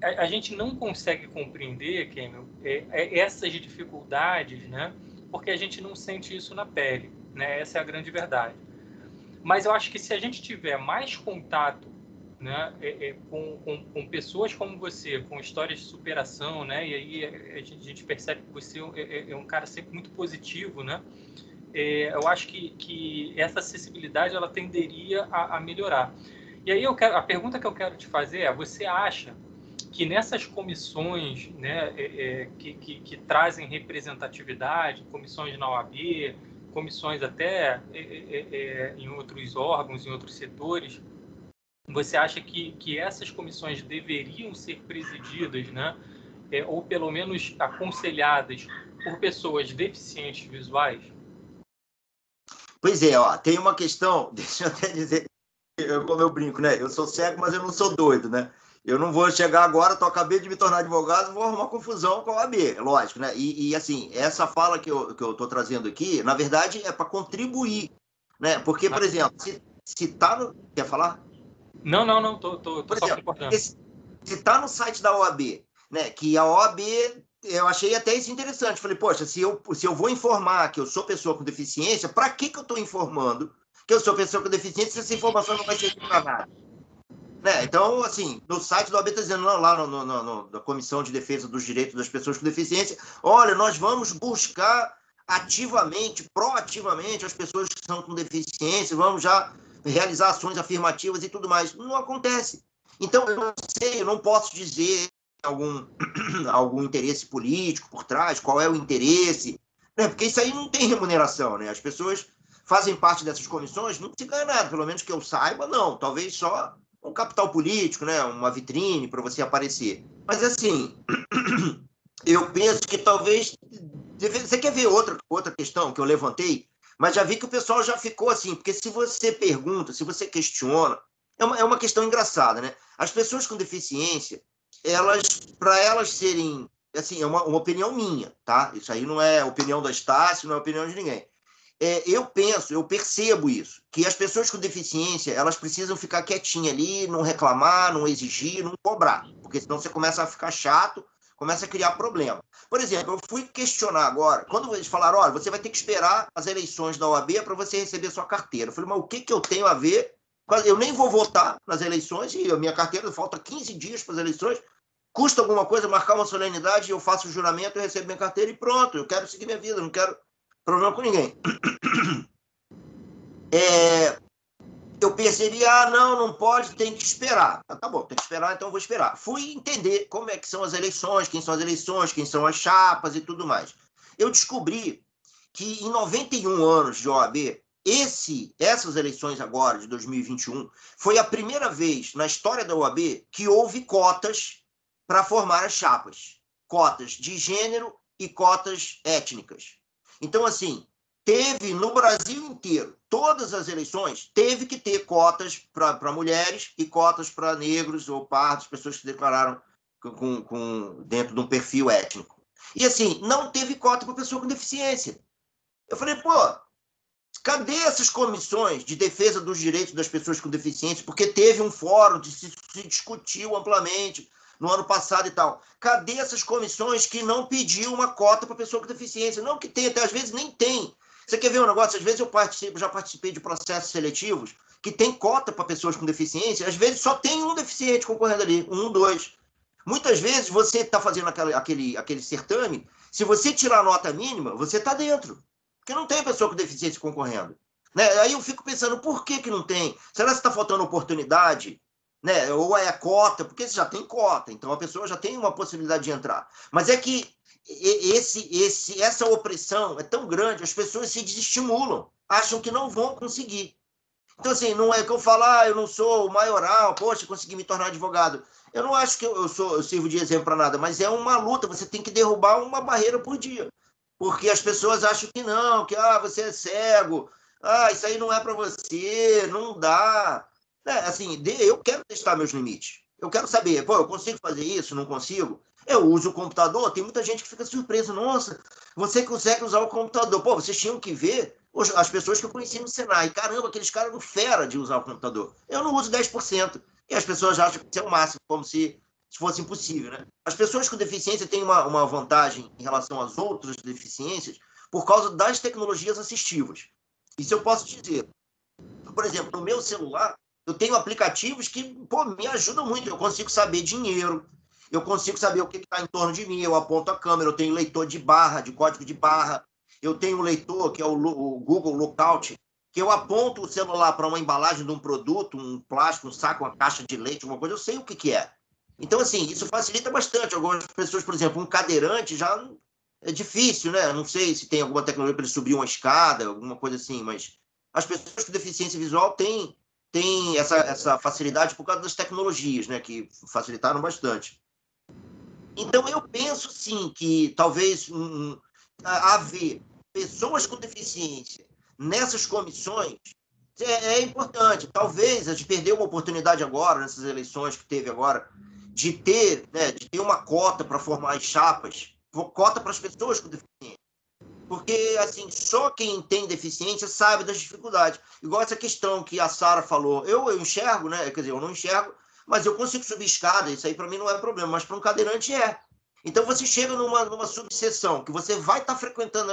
a gente não consegue compreender, Kemel, essas dificuldades, né? Porque a gente não sente isso na pele, né? Essa é a grande verdade. Mas eu acho que se a gente tiver mais contato, né, com pessoas como você, com histórias de superação, né, e aí a gente percebe que você é um cara sempre muito positivo, né, eu acho que essa acessibilidade ela tenderia a melhorar. E aí a pergunta que eu quero te fazer é: você acha que nessas comissões, né, que trazem representatividade, comissões na OAB, comissões até em outros órgãos, em outros setores, você acha que essas comissões deveriam ser presididas, né, ou pelo menos aconselhadas por pessoas deficientes visuais? Pois é, ó, tem uma questão, deixa eu até dizer, como eu brinco, né? Eu sou cego, mas eu não sou doido, né? Eu não vou chegar agora, acabei de me tornar advogado, vou arrumar confusão com a OAB, lógico, né? E assim, essa fala que eu estou trazendo aqui, na verdade, é para contribuir, né? Porque, por exemplo, se tá no... Quer falar? Não, tô Por só exemplo, concordando. se está no site da OAB, né? Que a OAB, eu achei até isso interessante. Falei, poxa, se eu vou informar que eu sou pessoa com deficiência, para que eu estou informando que eu sou pessoa com deficiência se essa informação não vai servir para nada? Né? Então, assim, no site do OAB está dizendo, não, lá na Comissão de Defesa dos Direitos das Pessoas com Deficiência, olha, nós vamos buscar ativamente, proativamente as pessoas que são com deficiência, vamos já realizar ações afirmativas e tudo mais. Não acontece. Então, eu não sei, eu não posso dizer algum interesse político por trás, qual é o interesse, né? Porque isso aí não tem remuneração, né? As pessoas fazem parte dessas comissões, não se ganha nada, pelo menos que eu saiba, não. Talvez só um capital político, né? Uma vitrine para você aparecer. Mas, assim, eu penso que talvez... Você quer ver outra questão que eu levantei? Mas já vi que o pessoal já ficou assim, porque se você pergunta, se você questiona, é uma questão engraçada, né? As pessoas com deficiência, para elas serem... Assim, é uma opinião minha, tá? Isso aí não é opinião da Estácio, não é opinião de ninguém. Eu percebo isso, que as pessoas com deficiência, elas precisam ficar quietinhas ali, não reclamar, não exigir, não cobrar, porque senão você começa a ficar chato, começa a criar problema. Por exemplo, eu fui questionar agora, quando eles falaram, olha, você vai ter que esperar as eleições da OAB para você receber sua carteira. Eu falei, mas o que eu tenho a ver? Eu nem vou votar nas eleições, e a minha carteira falta 15 dias para as eleições, custa alguma coisa marcar uma solenidade, eu faço o juramento, eu recebo minha carteira e pronto, eu quero seguir minha vida, não quero problema com ninguém. eu percebi, não pode, tem que esperar. Tá bom, tem que esperar, então eu vou esperar. Fui entender como é que são as eleições, quem são as chapas e tudo mais. Eu descobri que em 91 anos de OAB, essas eleições agora, de 2021, foi a primeira vez na história da OAB que houve cotas para formar as chapas. Cotas de gênero e cotas étnicas. Então, assim, teve no Brasil inteiro, todas as eleições, teve que ter cotas para mulheres e cotas para negros ou pardos, pessoas que se declararam dentro de um perfil étnico. E, assim, não teve cota para pessoa com deficiência. Eu falei, pô, cadê essas comissões de defesa dos direitos das pessoas com deficiência? Porque teve um fórum que se discutiu amplamente no ano passado e tal. Cadê essas comissões que não pediu uma cota para pessoa com deficiência? Não que tem, até às vezes nem tem. Você quer ver um negócio? Às vezes eu já participei de processos seletivos que tem cota para pessoas com deficiência, às vezes só tem um deficiente concorrendo ali, 1, 2. Muitas vezes você está fazendo aquele certame, se você tirar a nota mínima, você está dentro. Porque não tem pessoa com deficiência concorrendo. Né? Aí eu fico pensando, por que não tem? Será que está faltando oportunidade? Né? Ou é cota? Porque você já tem cota, então a pessoa já tem uma possibilidade de entrar. Mas é que essa opressão é tão grande, as pessoas se desestimulam, acham que não vão conseguir. Então, assim, não é que eu falo, eu não sou maioral, poxa, consegui me tornar advogado. Eu não acho que eu sirvo de exemplo para nada, mas é uma luta, você tem que derrubar uma barreira por dia. Porque as pessoas acham que não, que você é cego, isso aí não é para você, não dá. Assim, eu quero testar meus limites. Eu quero saber, eu consigo fazer isso, não consigo? Eu uso o computador, tem muita gente que fica surpresa. Nossa, você consegue usar o computador. Vocês tinham que ver as pessoas que eu conheci no Senai. Caramba, aqueles caras não fera de usar o computador. Eu não uso 10%. E as pessoas acham que isso é o máximo, como se fosse impossível, né? As pessoas com deficiência têm uma vantagem em relação às outras deficiências por causa das tecnologias assistivas. Isso eu posso dizer. Por exemplo, no meu celular, eu tenho aplicativos que me ajudam muito. Eu consigo saber dinheiro, eu consigo saber o que está em torno de mim, eu aponto a câmera, eu tenho leitor de barra, de código de barra, eu tenho um leitor, que é o Google Lookout, que eu aponto o celular para uma embalagem de um produto, um plástico, um saco, uma caixa de leite, alguma coisa, eu sei o que é. Então, assim, isso facilita bastante. Algumas pessoas, por exemplo, um cadeirante já é difícil, né? Não sei se tem alguma tecnologia para ele subir uma escada, alguma coisa assim, mas as pessoas com deficiência visual têm essa facilidade por causa das tecnologias, né? Que facilitaram bastante. Então, eu penso, sim, que talvez haver pessoas com deficiência nessas comissões é importante. Talvez a gente perdeu uma oportunidade agora, nessas eleições que teve agora, de ter uma cota para formar as chapas, cota para as pessoas com deficiência. Porque, assim, só quem tem deficiência sabe das dificuldades. Igual essa questão que a Sara falou. Eu enxergo, né? Quer dizer, eu não enxergo, mas eu consigo subir escada. Isso aí, para mim, não é problema. Mas para um cadeirante, é. Então, você chega numa subseção, que você vai estar frequentando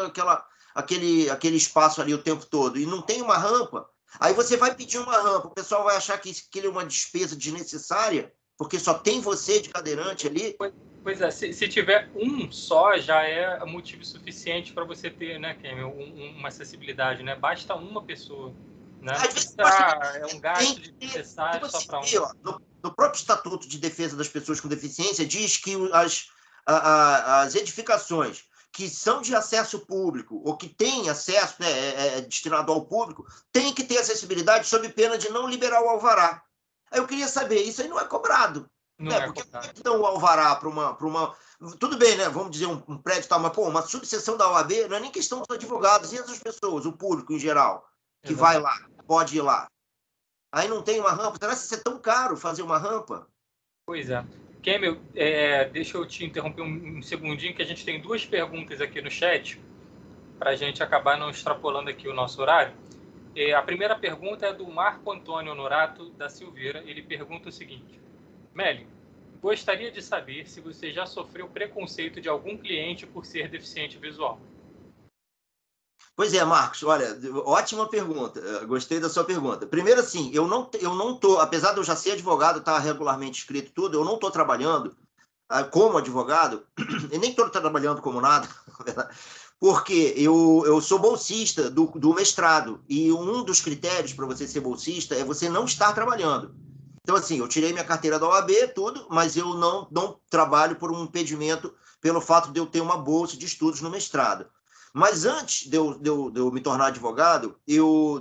aquele espaço ali o tempo todo, e não tem uma rampa, aí você vai pedir uma rampa. O pessoal vai achar que aquilo é uma despesa desnecessária, porque só tem você de cadeirante ali. Pois é, se tiver um só, já é motivo suficiente para você ter, né, Kêmio, uma acessibilidade, né? Basta uma pessoa, né? Às vezes, É um gasto desnecessário só para um. No próprio Estatuto de Defesa das Pessoas com Deficiência, diz que as edificações que são de acesso público ou que têm acesso, né, destinado ao público, tem que ter acessibilidade sob pena de não liberar o alvará. Aí eu queria saber, isso aí não é cobrado. Não né? é Porque cobrado. dão o alvará para uma... Tudo bem, né? Vamos dizer um prédio e tal, mas uma subseção da OAB não é nem questão dos advogados e das pessoas, o público em geral, que vai lá, pode ir lá. Aí não tem uma rampa. Será que isso é tão caro fazer uma rampa? Pois é. Kêmio, deixa eu te interromper um segundinho, que a gente tem 2 perguntas aqui no chat, para a gente acabar não extrapolando aqui o nosso horário. A primeira pergunta é do Marco Antônio Honorato da Silveira. Ele pergunta o seguinte: Meli, gostaria de saber se você já sofreu preconceito de algum cliente por ser deficiente visual. Pois é, Marcos, olha, ótima pergunta, gostei da sua pergunta. Primeiro, assim, eu não tô, apesar de eu já ser advogado, estar regularmente inscrito tudo, eu não estou trabalhando como advogado, e nem estou trabalhando como nada, Porque eu sou bolsista do mestrado, e um dos critérios para você ser bolsista é você não estar trabalhando. Então, assim, eu tirei minha carteira da OAB, tudo, mas eu não trabalho por um impedimento pelo fato de eu ter uma bolsa de estudos no mestrado. Mas antes de eu me tornar advogado,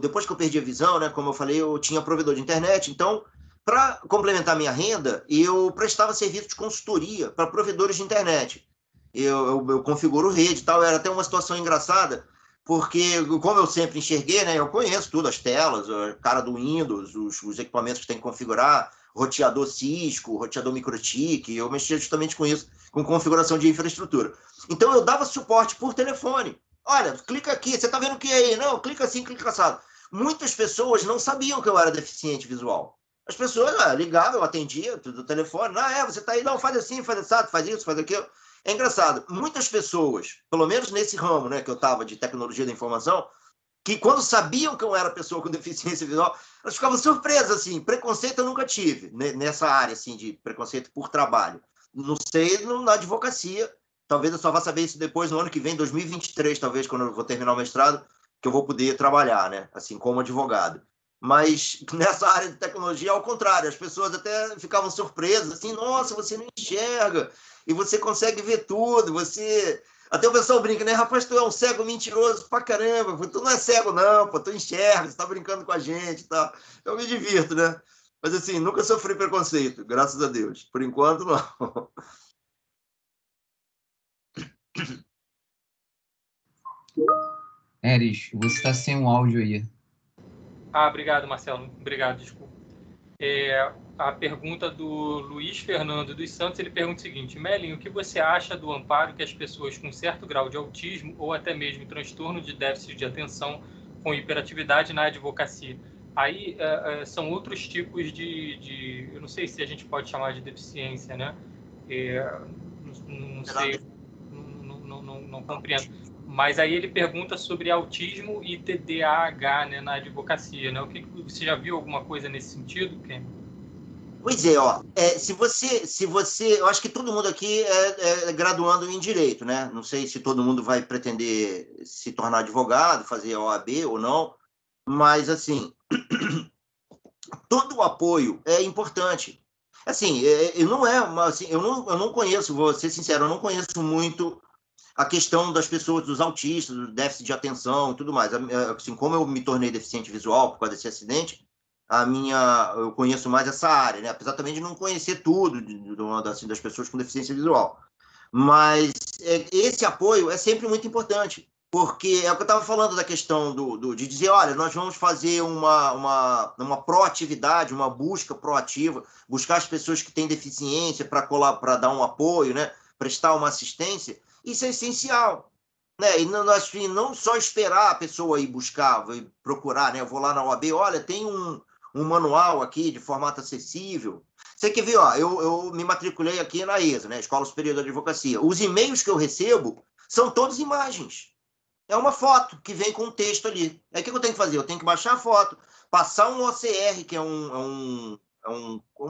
depois que eu perdi a visão, né, como eu falei, eu tinha provedor de internet, então, para complementar minha renda, eu prestava serviço de consultoria para provedores de internet. Eu configuro rede e tal, era até uma situação engraçada, porque, como eu sempre enxerguei, né, eu conheço tudo, as telas, a cara do Windows, os equipamentos que tem que configurar, roteador Cisco, roteador MikroTik, eu mexia justamente com isso, com configuração de infraestrutura. Então, eu dava suporte por telefone. Olha, clica aqui, você está vendo o que aí? Não, clica assim, clica assado. Muitas pessoas não sabiam que eu era deficiente visual. As pessoas ligavam, eu atendia do telefone, você está aí, não, faz assim, faz assado, faz isso, faz aquilo. É engraçado, muitas pessoas, pelo menos nesse ramo, né, que eu estava de tecnologia da informação, que quando sabiam que eu era pessoa com deficiência visual, elas ficavam surpresas, assim, preconceito eu nunca tive, nessa área, assim, de preconceito por trabalho. Não sei na advocacia, talvez eu só vá saber isso depois, no ano que vem, 2023, talvez, quando eu vou terminar o mestrado, que eu vou poder trabalhar, né, assim, como advogado. Mas nessa área de tecnologia, ao contrário, as pessoas até ficavam surpresas, assim, nossa, você não enxerga, e você consegue ver tudo, você... Até o pessoal brinca, né? Rapaz, tu é um cego mentiroso pra caramba, pô. Tu não é cego não, pô, tu enxerga, você tá brincando com a gente e tal. Eu me divirto, né? Mas assim, nunca sofri preconceito, graças a Deus. Por enquanto, não. Eris, você está sem um áudio aí. Obrigado, Marcelo. Obrigado, desculpa. A pergunta do Luiz Fernando dos Santos, ele pergunta o seguinte: Melin, o que você acha do amparo que as pessoas com certo grau de autismo ou até mesmo transtorno de déficit de atenção com hiperatividade na advocacia? Aí são outros tipos eu não sei se a gente pode chamar de deficiência, né? Não sei, não compreendo. Mas aí ele pergunta sobre autismo e TDAH, né, na advocacia, né? Você já viu alguma coisa nesse sentido, Ken? Pois é, se você, eu acho que todo mundo aqui é graduando em direito, né? Não sei se todo mundo vai pretender se tornar advogado, fazer a OAB ou não, mas assim, todo o apoio é importante. Assim, eu não conheço, vou ser sincero, eu não conheço muito a questão das pessoas, dos autistas, do déficit de atenção e tudo mais. Assim, como eu me tornei deficiente visual por causa desse acidente, eu conheço mais essa área, né? Apesar também de não conhecer tudo assim, das pessoas com deficiência visual. Mas esse apoio é sempre muito importante, porque é o que eu estava falando da questão de dizer, olha, nós vamos fazer uma proatividade, uma busca proativa, buscar as pessoas que têm deficiência para dar um apoio, né? Prestar uma assistência. Isso é essencial, né? E assim, não só esperar a pessoa ir buscar, procurar, né? Eu vou lá na OAB, olha, tem um manual aqui de formato acessível. Você quer ver, eu me matriculei aqui na ESA, né? Escola Superior da Advocacia. Os e-mails que eu recebo são todos imagens. É uma foto que vem com um texto ali. Aí o que eu tenho que fazer? Eu tenho que baixar a foto, passar um OCR, que é um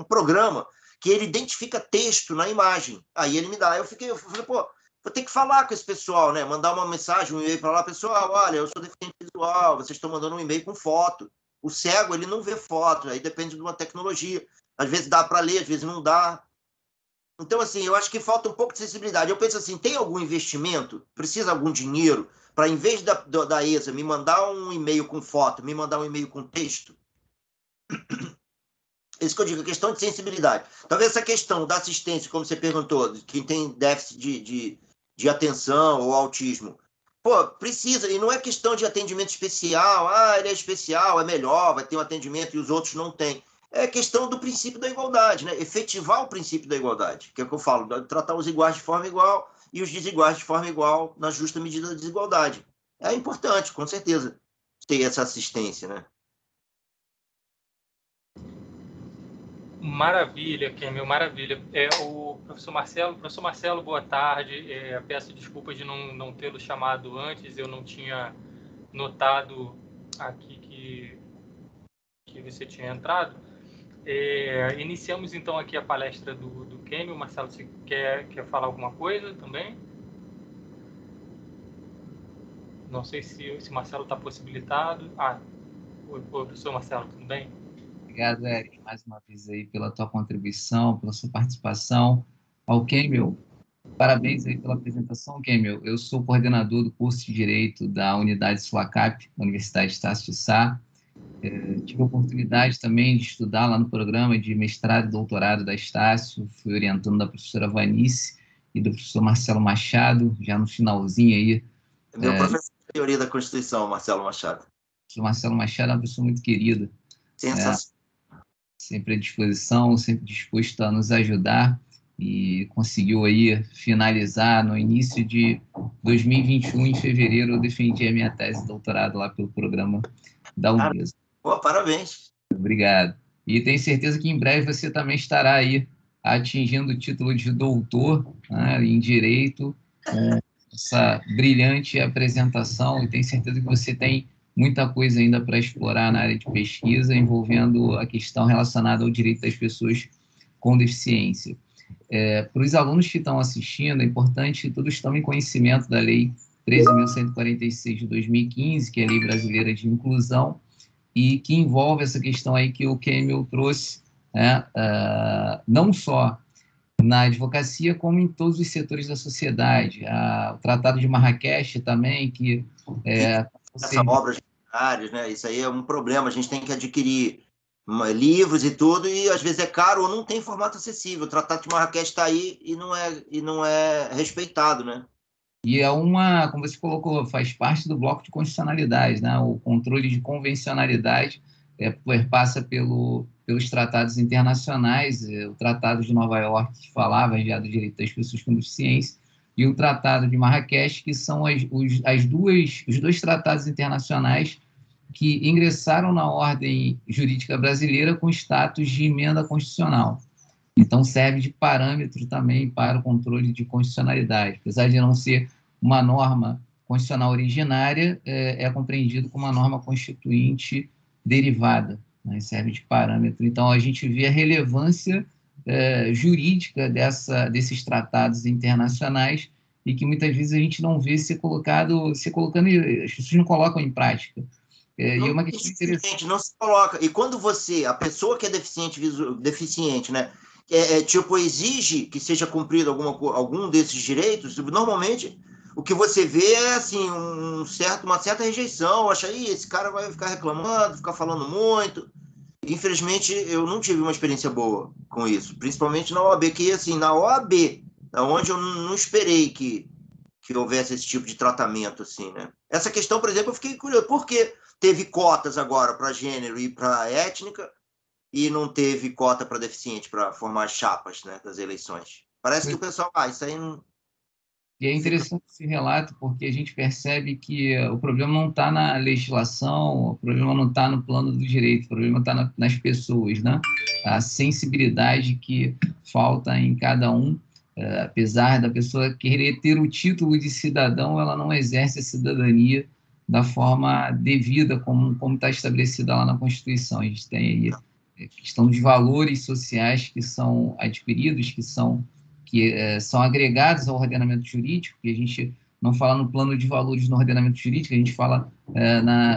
programa que ele identifica texto na imagem. Aí ele me dá. Eu falei, pô, vou ter que falar com esse pessoal, né? Mandar uma mensagem, um e-mail para lá, pessoal, olha, eu sou deficiente visual, vocês estão mandando um e-mail com foto. O cego, ele não vê foto, aí depende de uma tecnologia. Às vezes dá para ler, às vezes não dá. Então, assim, eu acho que falta um pouco de sensibilidade. Eu penso assim, tem algum investimento? Precisa algum dinheiro para, em vez da ESA me mandar um e-mail com foto, me mandar um e-mail com texto? Isso que eu digo, a questão de sensibilidade. Talvez essa questão da assistência, como você perguntou, quem tem déficit de atenção ou autismo, pô, precisa, e não é questão de atendimento especial, ele é especial, é melhor, vai ter um atendimento e os outros não têm. É questão do princípio da igualdade, né? Efetivar o princípio da igualdade, que é o que eu falo, tratar os iguais de forma igual e os desiguais de forma igual na justa medida da desigualdade. É importante, com certeza, ter essa assistência, né? Maravilha, Kemil, maravilha. O professor Marcelo, boa tarde. Peço desculpas de não tê-lo chamado antes, eu não tinha notado aqui que você tinha entrado. Iniciamos então aqui a palestra do Kemil. Marcelo, você quer falar alguma coisa também? Não sei se o Marcelo está possibilitado. Oi, professor Marcelo, tudo bem? Obrigado, Eric, mais uma vez aí pela tua contribuição, pela sua participação. Ao Kemel, parabéns aí pela apresentação, Kemel. Eu sou coordenador do curso de Direito da Unidade Sulacap, da Universidade de Estácio de Sá. Tive a oportunidade também de estudar lá no programa de mestrado e doutorado da Estácio, fui orientando da professora Vanice e do professor Marcelo Machado, já no finalzinho aí. Meu professor de teoria da Constituição, Marcelo Machado. O Marcelo Machado é uma pessoa muito querida. Sensacional. Sempre à disposição, sempre disposto a nos ajudar, e conseguiu aí finalizar no início de 2021, em fevereiro, eu defendi a minha tese de doutorado lá pelo programa da Unesa. Parabéns. Obrigado. E tenho certeza que em breve você também estará aí atingindo o título de doutor, né, em Direito, com essa brilhante apresentação, e tenho certeza que você tem muita coisa ainda para explorar na área de pesquisa, envolvendo a questão relacionada ao direito das pessoas com deficiência. Para os alunos que estão assistindo, é importante que todos tomem conhecimento da Lei 13.146 de 2015, que é a Lei Brasileira de Inclusão, e que envolve essa questão aí que o Kemel trouxe, né, não só na advocacia, como em todos os setores da sociedade. O Tratado de Marrakech também, que... Essa obras literárias, né? Isso aí é um problema, a gente tem que adquirir livros e tudo, e às vezes é caro ou não tem formato acessível. O Tratado de Marrakech está aí e não é respeitado, né? E como você colocou, faz parte do bloco de constitucionalidade, né? O controle de convencionalidade passa pelos tratados internacionais, o Tratado de Nova York, que falava já do direito das pessoas com deficiência, e o Tratado de Marrakech, que são os dois tratados internacionais que ingressaram na ordem jurídica brasileira com status de emenda constitucional. Então, serve de parâmetro também para o controle de constitucionalidade. Apesar de não ser uma norma constitucional originária, é compreendido como uma norma constituinte derivada, né? Serve de parâmetro. Então, a gente vê a relevância jurídica desses tratados internacionais, e que muitas vezes a gente não vê ser colocando, as pessoas não colocam em prática. E é uma questão interessante. Não se coloca. E quando a pessoa que é deficiente, né, tipo, exige que seja cumprido algum desses direitos, normalmente o que você vê é assim, uma certa rejeição. Acha aí, esse cara vai ficar reclamando, ficar falando muito. Infelizmente, eu não tive uma experiência boa com isso, principalmente na OAB, que assim, na OAB, onde eu não esperei que houvesse esse tipo de tratamento, assim, né? Essa questão, por exemplo, eu fiquei curioso, por que teve cotas agora para gênero e para étnica e não teve cota para deficiente para formar chapas, né, das eleições? Parece que o pessoal, isso aí não... E é interessante esse relato, porque a gente percebe que o problema não está na legislação, o problema não está no plano do direito, o problema está nas pessoas, né? A sensibilidade que falta em cada um, apesar da pessoa querer ter o título de cidadão, ela não exerce a cidadania da forma devida, como está estabelecida lá na Constituição. A gente tem aí a questão dos valores sociais que são adquiridos, que são agregados ao ordenamento jurídico, que a gente não fala no plano de valores no ordenamento jurídico, a gente fala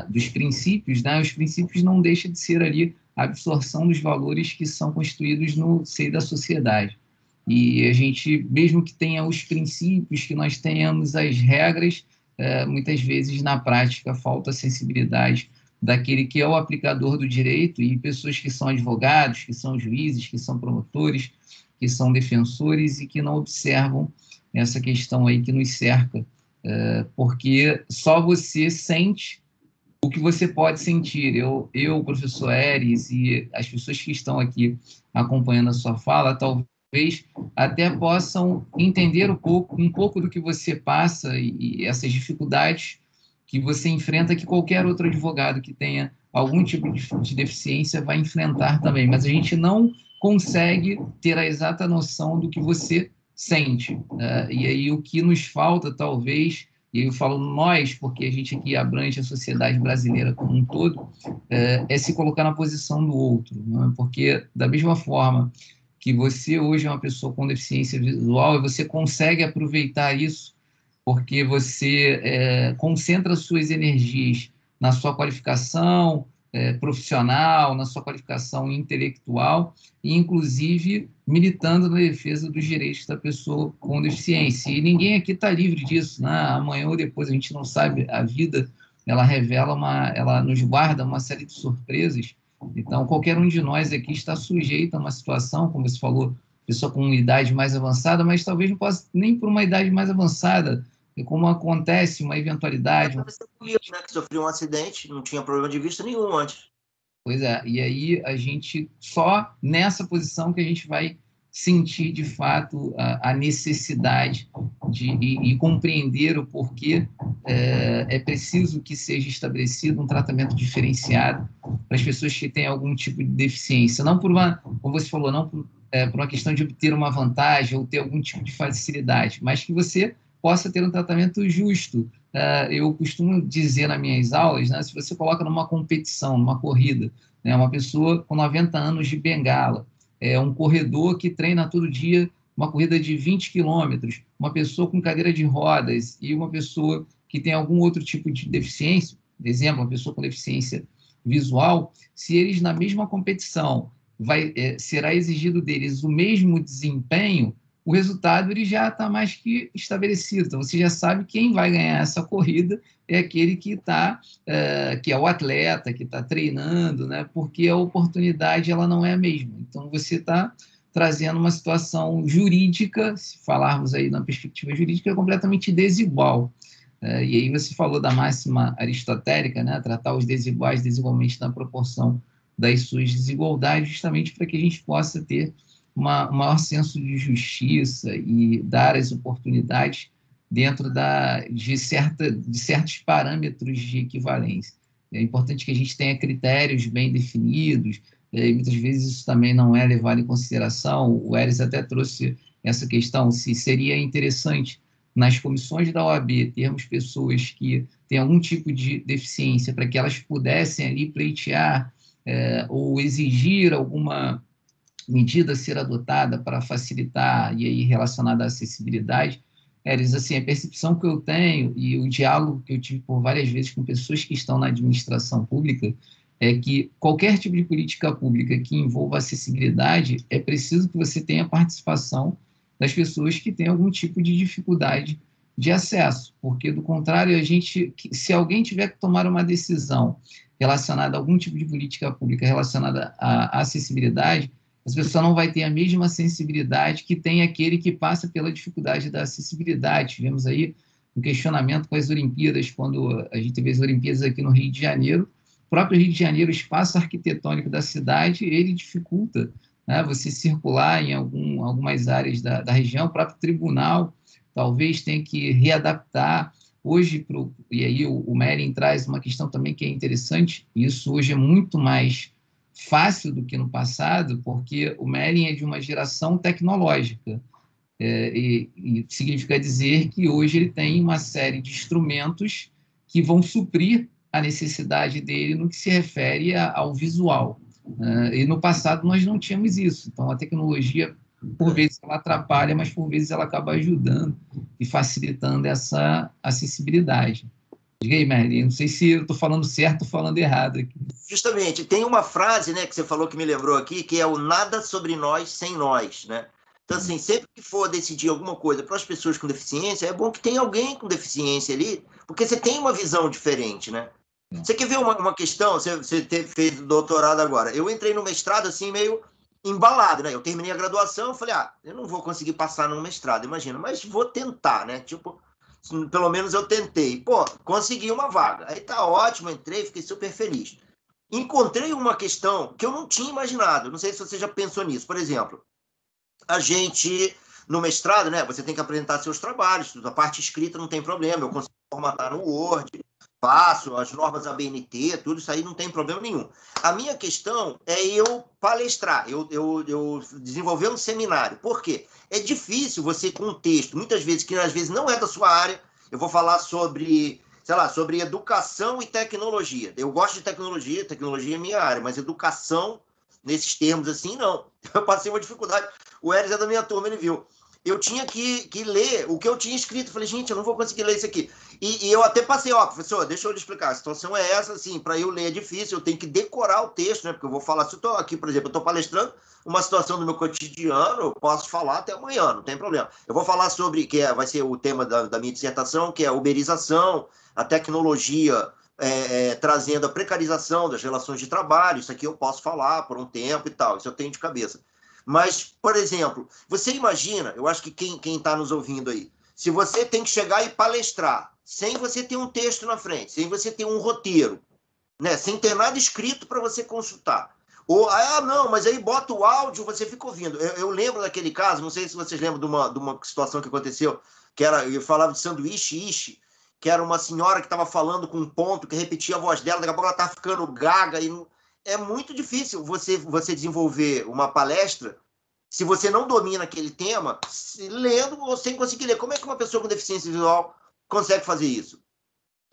dos princípios, né? Os princípios não deixam de ser ali a absorção dos valores que são constituídos no seio da sociedade. E a gente, mesmo que tenha os princípios, que nós tenhamos as regras, muitas vezes na prática falta a sensibilidade daquele que é o aplicador do direito, e pessoas que são advogados, que são juízes, que são promotores, que são defensores e que não observam essa questão aí que nos cerca, porque só você sente o que você pode sentir. Eu, professor Eres, e as pessoas que estão aqui acompanhando a sua fala, talvez até possam entender um pouco do que você passa e essas dificuldades que você enfrenta, que qualquer outro advogado que tenha algum tipo de deficiência vai enfrentar também, mas a gente não consegue ter a exata noção do que você sente. E aí o que nos falta, talvez, e eu falo nós, porque a gente aqui abrange a sociedade brasileira como um todo, é se colocar na posição do outro, né? Porque da mesma forma que você hoje é uma pessoa com deficiência visual e você consegue aproveitar isso porque você concentra suas energias na sua qualificação profissional, na sua qualificação intelectual, e inclusive militando na defesa dos direitos da pessoa com deficiência. E ninguém aqui está livre disso, né? Amanhã ou depois, a gente não sabe, a vida ela revela ela nos guarda uma série de surpresas. Então, qualquer um de nós aqui está sujeito a uma situação, como você falou, pessoa com uma idade mais avançada, mas talvez não possa nem por uma idade mais avançada, como acontece uma eventualidade. Comigo, né, que sofreu um acidente, não tinha problema de vista nenhum antes. Pois é, e aí a gente, só nessa posição que a gente vai sentir, de fato, a necessidade e compreender o porquê é preciso que seja estabelecido um tratamento diferenciado para as pessoas que têm algum tipo de deficiência. Não por uma, como você falou, não por uma questão de obter uma vantagem ou ter algum tipo de facilidade, mas que você possa ter um tratamento justo. Eu costumo dizer nas minhas aulas, né, se você coloca numa competição, numa corrida, né, uma pessoa com 90 anos de bengala, um corredor que treina todo dia uma corrida de 20 quilômetros, uma pessoa com cadeira de rodas e uma pessoa que tem algum outro tipo de deficiência, por exemplo, uma pessoa com deficiência visual, se eles na mesma competição será exigido deles o mesmo desempenho, o resultado ele já está mais que estabelecido. Então, você já sabe quem vai ganhar essa corrida é aquele que que é o atleta, que está treinando, né? Porque a oportunidade ela não é a mesma. Então, você está trazendo uma situação jurídica, se falarmos aí na perspectiva jurídica, completamente desigual. E aí você falou da máxima aristotélica, né? Tratar os desiguais desigualmente na proporção das suas desigualdades, justamente para que a gente possa ter um maior senso de justiça e dar as oportunidades dentro de certos parâmetros de equivalência. É importante que a gente tenha critérios bem definidos, e muitas vezes isso também não é levado em consideração. O Eris até trouxe essa questão, se seria interessante nas comissões da OAB termos pessoas que têm algum tipo de deficiência para que elas pudessem ali pleitear ou exigir alguma medida a ser adotada para facilitar, e aí relacionada à acessibilidade. Eris, assim, a percepção que eu tenho e o diálogo que eu tive por várias vezes com pessoas que estão na administração pública é que qualquer tipo de política pública que envolva acessibilidade é preciso que você tenha a participação das pessoas que têm algum tipo de dificuldade de acesso, porque, do contrário, se alguém tiver que tomar uma decisão relacionada a algum tipo de política pública relacionada à acessibilidade, as pessoas não vai ter a mesma sensibilidade que tem aquele que passa pela dificuldade da acessibilidade. Tivemos aí um questionamento com as Olimpíadas, quando a gente teve as Olimpíadas aqui no Rio de Janeiro. O próprio Rio de Janeiro, o espaço arquitetônico da cidade, ele dificulta, né, você circular em algumas áreas da região. O próprio tribunal talvez tenha que readaptar. Hoje, e aí o Merlin traz uma questão também que é interessante, isso hoje é muito mais fácil do que no passado, porque o Merlin é de uma geração tecnológica, e significa dizer que hoje ele tem uma série de instrumentos que vão suprir a necessidade dele no que se refere ao visual. E no passado nós não tínhamos isso. Então, a tecnologia, por vezes, ela atrapalha, mas por vezes ela acaba ajudando e facilitando essa acessibilidade. Diga aí, Merlin, não sei se eu estou falando certo ou falando errado aqui. Justamente, tem uma frase, né, que você falou que me lembrou aqui, que é o nada sobre nós sem nós, né? Então, assim, sempre que for decidir alguma coisa para as pessoas com deficiência, é bom que tenha alguém com deficiência ali, porque você tem uma visão diferente, né? Você quer ver uma questão? Você fez doutorado agora. Eu entrei no mestrado, assim, meio embalado, né? Eu terminei a graduação, falei, eu não vou conseguir passar no mestrado, imagina, mas vou tentar, né? Tipo, pelo menos eu tentei. Pô, consegui uma vaga. Aí tá ótimo, entrei, fiquei super feliz. Encontrei uma questão que eu não tinha imaginado. Não sei se você já pensou nisso. Por exemplo, a gente, no mestrado, né, você tem que apresentar seus trabalhos, a parte escrita não tem problema, eu consigo formatar no Word, faço as normas ABNT, tudo isso aí não tem problema nenhum. A minha questão é eu palestrar, eu desenvolver um seminário. Por quê? É difícil você, com um texto, muitas vezes, que às vezes não é da sua área, eu vou falar sobre, sei lá, sobre educação e tecnologia. Eu gosto de tecnologia é minha área, mas educação, nesses termos assim, não. Eu passei uma dificuldade. O Eris é da minha turma, ele viu. eu tinha que ler o que eu tinha escrito. Eu falei, gente, eu não vou conseguir ler isso aqui. E eu até passei, professor, deixa eu lhe explicar. A situação é essa, assim, para eu ler é difícil, eu tenho que decorar o texto, né? Porque eu vou falar, se eu estou aqui, por exemplo, eu estou palestrando uma situação do meu cotidiano, eu posso falar até amanhã, não tem problema. Eu vou falar sobre, vai ser o tema da minha dissertação, que é a uberização, a tecnologia trazendo a precarização das relações de trabalho. Isso aqui eu posso falar por um tempo e tal, isso eu tenho de cabeça. Mas, por exemplo, você imagina, eu acho que quem está nos ouvindo aí, se você tem que chegar e palestrar, sem você ter um texto na frente, sem você ter um roteiro, né, sem ter nada escrito para você consultar. Ou, não, mas aí bota o áudio, você fica ouvindo. Eu lembro daquele caso, não sei se vocês lembram de uma situação que aconteceu, que era, eu falava de sanduíche, que era uma senhora que estava falando com um ponto, que repetia a voz dela, daqui a pouco ela estava ficando gaga. É muito difícil você desenvolver uma palestra se você não domina aquele tema, lendo ou sem conseguir ler. Como é que uma pessoa com deficiência visual consegue fazer isso?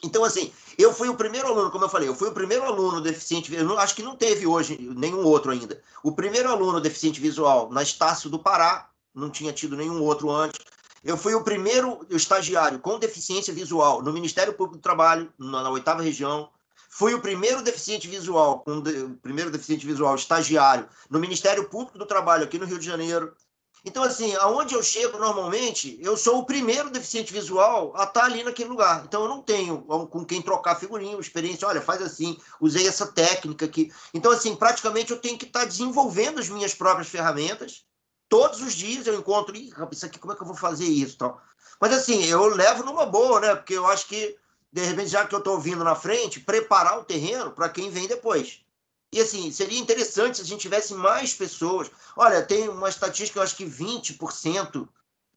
Então, assim, eu fui o primeiro aluno, como eu falei, eu fui o primeiro aluno deficiente visual, acho que não teve hoje nenhum outro ainda. O primeiro aluno deficiente visual na Estácio do Pará, não tinha tido nenhum outro antes. Eu fui o primeiro estagiário com deficiência visual no Ministério Público do Trabalho, na 8ª região. Fui o primeiro deficiente visual, estagiário no Ministério Público do Trabalho aqui no Rio de Janeiro. Então, assim, aonde eu chego normalmente, eu sou o primeiro deficiente visual a estar ali naquele lugar. Então, eu não tenho com quem trocar figurinha, experiência, olha, faz assim, usei essa técnica aqui. Então, assim, praticamente eu tenho que estar desenvolvendo as minhas próprias ferramentas. Todos os dias eu encontro, isso aqui, como é que eu vou fazer isso? Tal. Mas, assim, eu levo numa boa, né? Porque eu acho que, de repente, já que eu estou vindo na frente, preparar o terreno para quem vem depois. E, assim, seria interessante se a gente tivesse mais pessoas. Olha, tem uma estatística, eu acho que 20%,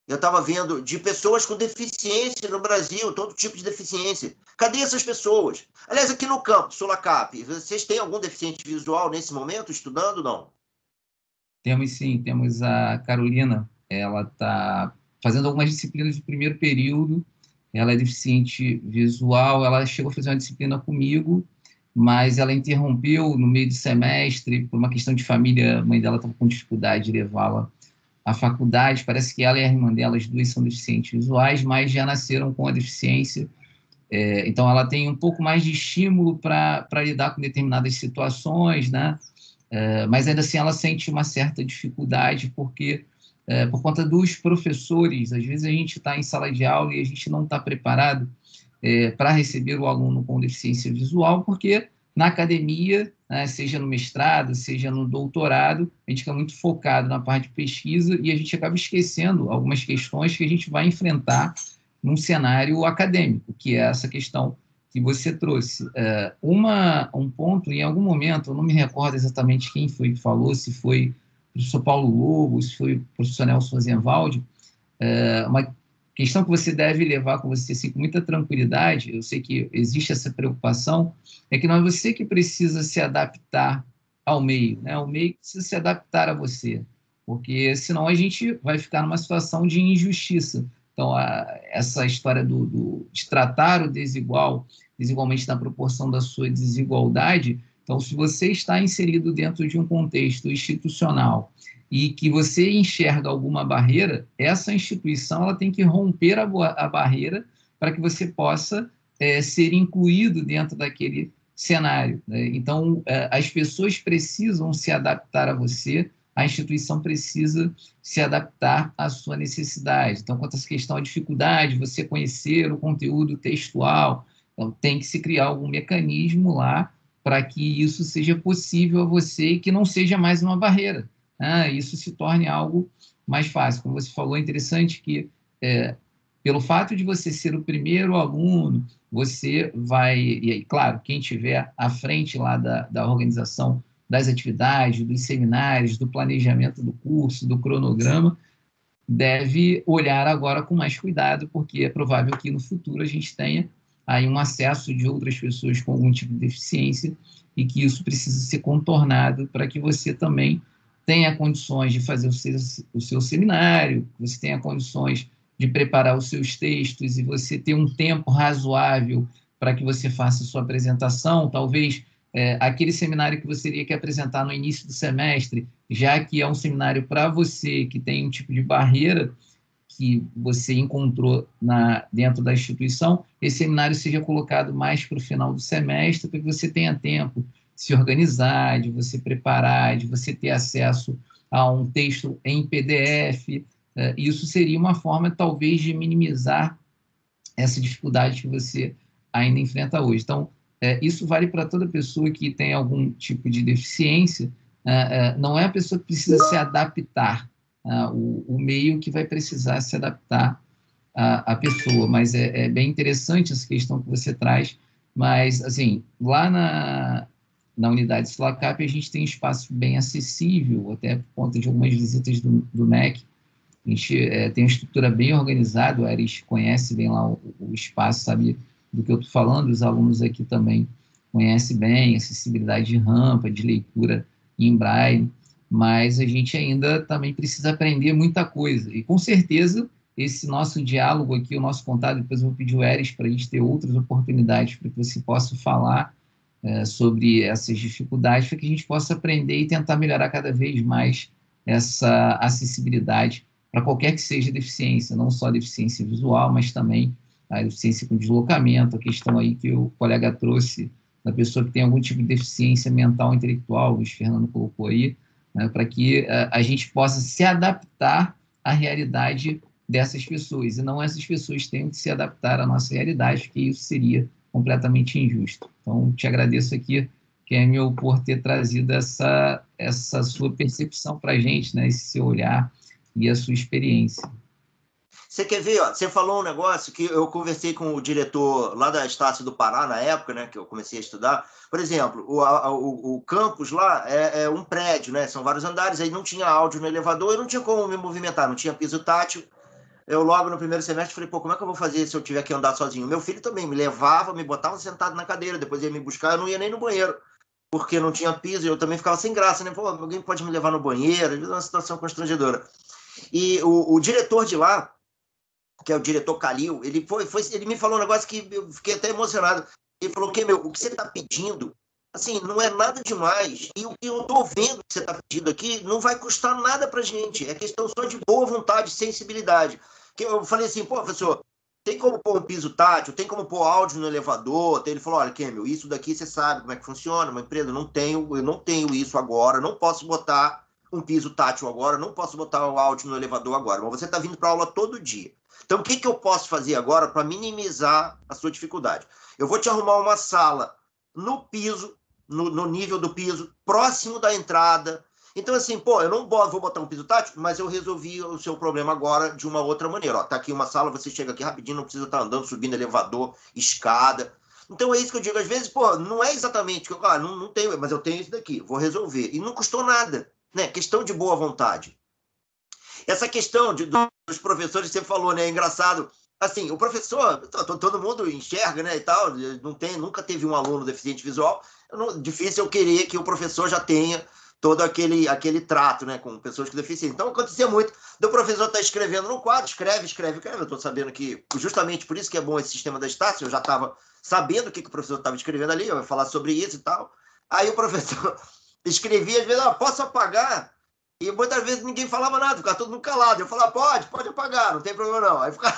eu estava vendo, de pessoas com deficiência no Brasil, todo tipo de deficiência. Cadê essas pessoas? Aliás, aqui no campus, Sulacap, vocês têm algum deficiente visual nesse momento, estudando, não? Temos sim, temos a Carolina, ela está fazendo algumas disciplinas de primeiro período, ela é deficiente visual, ela chegou a fazer uma disciplina comigo, mas ela interrompeu no meio do semestre, por uma questão de família, a mãe dela estava com dificuldade de levá-la à faculdade, parece que ela e a irmã dela, as duas são deficientes visuais, mas já nasceram com a deficiência, então ela tem um pouco mais de estímulo para lidar com determinadas situações, né? Mas ainda assim ela sente uma certa dificuldade, porque por conta dos professores, às vezes a gente está em sala de aula e a gente não está preparado para receber o aluno com deficiência visual, porque na academia, né, seja no mestrado, seja no doutorado, a gente fica muito focado na parte de pesquisa e a gente acaba esquecendo algumas questões que a gente vai enfrentar num cenário acadêmico, que é essa questão que você trouxe. Um ponto, em algum momento, eu não me recordo exatamente quem foi que falou, se foi o professor Paulo Lobo, se foi o professor Nelson Zenvaldi, uma questão que você deve levar com você assim, com muita tranquilidade, eu sei que existe essa preocupação, é que não é você que precisa se adaptar ao meio, né? O meio precisa se adaptar a você, porque senão a gente vai ficar numa situação de injustiça. Então, essa história de tratar o desigualmente na proporção da sua desigualdade, então, se você está inserido dentro de um contexto institucional e que você enxerga alguma barreira, essa instituição ela tem que romper a barreira para que você possa ser incluído dentro daquele cenário, né? Então, as pessoas precisam se adaptar a você, a instituição precisa se adaptar à sua necessidade. Então, quanto a essa questão, a dificuldade de você conhecer o conteúdo textual, então, tem que se criar algum mecanismo lá para que isso seja possível a você e que não seja mais uma barreira, né? Isso se torne algo mais fácil. Como você falou, é interessante que, pelo fato de você ser o primeiro aluno, você vai... E aí, claro, quem estiver à frente lá da organização das atividades, dos seminários, do planejamento do curso, do cronograma, deve olhar agora com mais cuidado, porque é provável que no futuro a gente tenha aí um acesso de outras pessoas com algum tipo de deficiência e que isso precisa ser contornado para que você também tenha condições de fazer o seu seminário, você tenha condições de preparar os seus textos e você ter um tempo razoável para que você faça a sua apresentação, talvez aquele seminário que você teria que apresentar no início do semestre, já que é um seminário para você que tem um tipo de barreira, que você encontrou dentro da instituição, esse seminário seja colocado mais para o final do semestre, para que você tenha tempo de se organizar, de você preparar, de você ter acesso a um texto em PDF. Isso seria uma forma, talvez, de minimizar essa dificuldade que você ainda enfrenta hoje. Então, isso vale para toda pessoa que tem algum tipo de deficiência. Não é a pessoa que precisa se adaptar, o meio que vai precisar se adaptar à pessoa, mas é bem interessante essa questão que você traz. Mas, assim, lá na unidade Silacap, a gente tem um espaço bem acessível, até por conta de algumas visitas do MEC. A gente tem uma estrutura bem organizada, o Ares conhece bem lá o espaço, sabe do que eu estou falando, os alunos aqui também conhecem bem, acessibilidade de rampa, de leitura em braille, mas a gente ainda também precisa aprender muita coisa, e com certeza esse nosso diálogo aqui, o nosso contato, depois eu vou pedir o Ares para a gente ter outras oportunidades para que você possa falar sobre essas dificuldades, para que a gente possa aprender e tentar melhorar cada vez mais essa acessibilidade para qualquer que seja a deficiência, não só a deficiência visual, mas também a deficiência com deslocamento, a questão aí que o colega trouxe da pessoa que tem algum tipo de deficiência mental ou intelectual, o Luiz Fernando colocou aí, né, para que a gente possa se adaptar à realidade dessas pessoas, e não essas pessoas tenham que se adaptar à nossa realidade, porque isso seria completamente injusto. Então, te agradeço aqui, Kemel, por ter trazido essa sua percepção para a gente, né, esse seu olhar e a sua experiência. Você quer ver? Ó, você falou um negócio que eu conversei com o diretor lá da Estácio do Pará, na época, né, que eu comecei a estudar. Por exemplo, o campus lá é um prédio, né, são vários andares, aí não tinha áudio no elevador, eu não tinha como me movimentar, não tinha piso tátil. Eu logo no primeiro semestre falei, pô, como é que eu vou fazer se eu tiver que andar sozinho? Meu filho também me levava, me botava sentado na cadeira, depois ia me buscar, eu não ia nem no banheiro, porque não tinha piso, e eu também ficava sem graça, né? Pô, alguém pode me levar no banheiro, às vezes é uma situação constrangedora. E o diretor de lá, que é o diretor Calil, ele me falou um negócio que eu fiquei até emocionado. Ele falou que, o que você está pedindo, assim, não é nada demais. E o que eu estou vendo que você está pedindo aqui não vai custar nada para a gente. É questão só de boa vontade, sensibilidade. Que eu falei assim, pô, professor, tem como pôr um piso tátil? Tem como pôr áudio no elevador? Ele falou, olha, Kemel, isso daqui você sabe como é que funciona, uma empresa, eu não tenho isso agora, não posso botar um piso tátil agora, não posso botar o áudio no elevador agora, mas você está vindo para aula todo dia. Então, o que eu posso fazer agora para minimizar a sua dificuldade? Eu vou te arrumar uma sala no piso, no nível do piso, próximo da entrada. Então, assim, pô, eu não vou botar um piso tátil, mas eu resolvi o seu problema agora de uma outra maneira. Ó, tá aqui uma sala, você chega aqui rapidinho, não precisa estar andando, subindo elevador, escada. Então, é isso que eu digo. Às vezes, pô, não é exatamente... não tenho, mas eu tenho isso daqui, vou resolver. E não custou nada, né? Questão de boa vontade. Essa questão dos professores que você falou, né? É engraçado. Assim, o professor, todo mundo enxerga, né? E tal, nunca teve um aluno deficiente visual. Difícil eu querer que o professor já tenha todo aquele trato, né? Com pessoas com deficiência. Então, acontecia muito do professor estar escrevendo no quadro, escreve. Eu estou sabendo que, justamente por isso que é bom esse sistema da Estácio, eu já estava sabendo o que o professor estava escrevendo ali, eu ia falar sobre isso e tal. Aí o professor escrevia, às vezes, pode apagar? E muitas vezes ninguém falava nada, ficava todo mundo calado. Eu falava, pode apagar, não tem problema não. Aí ficava.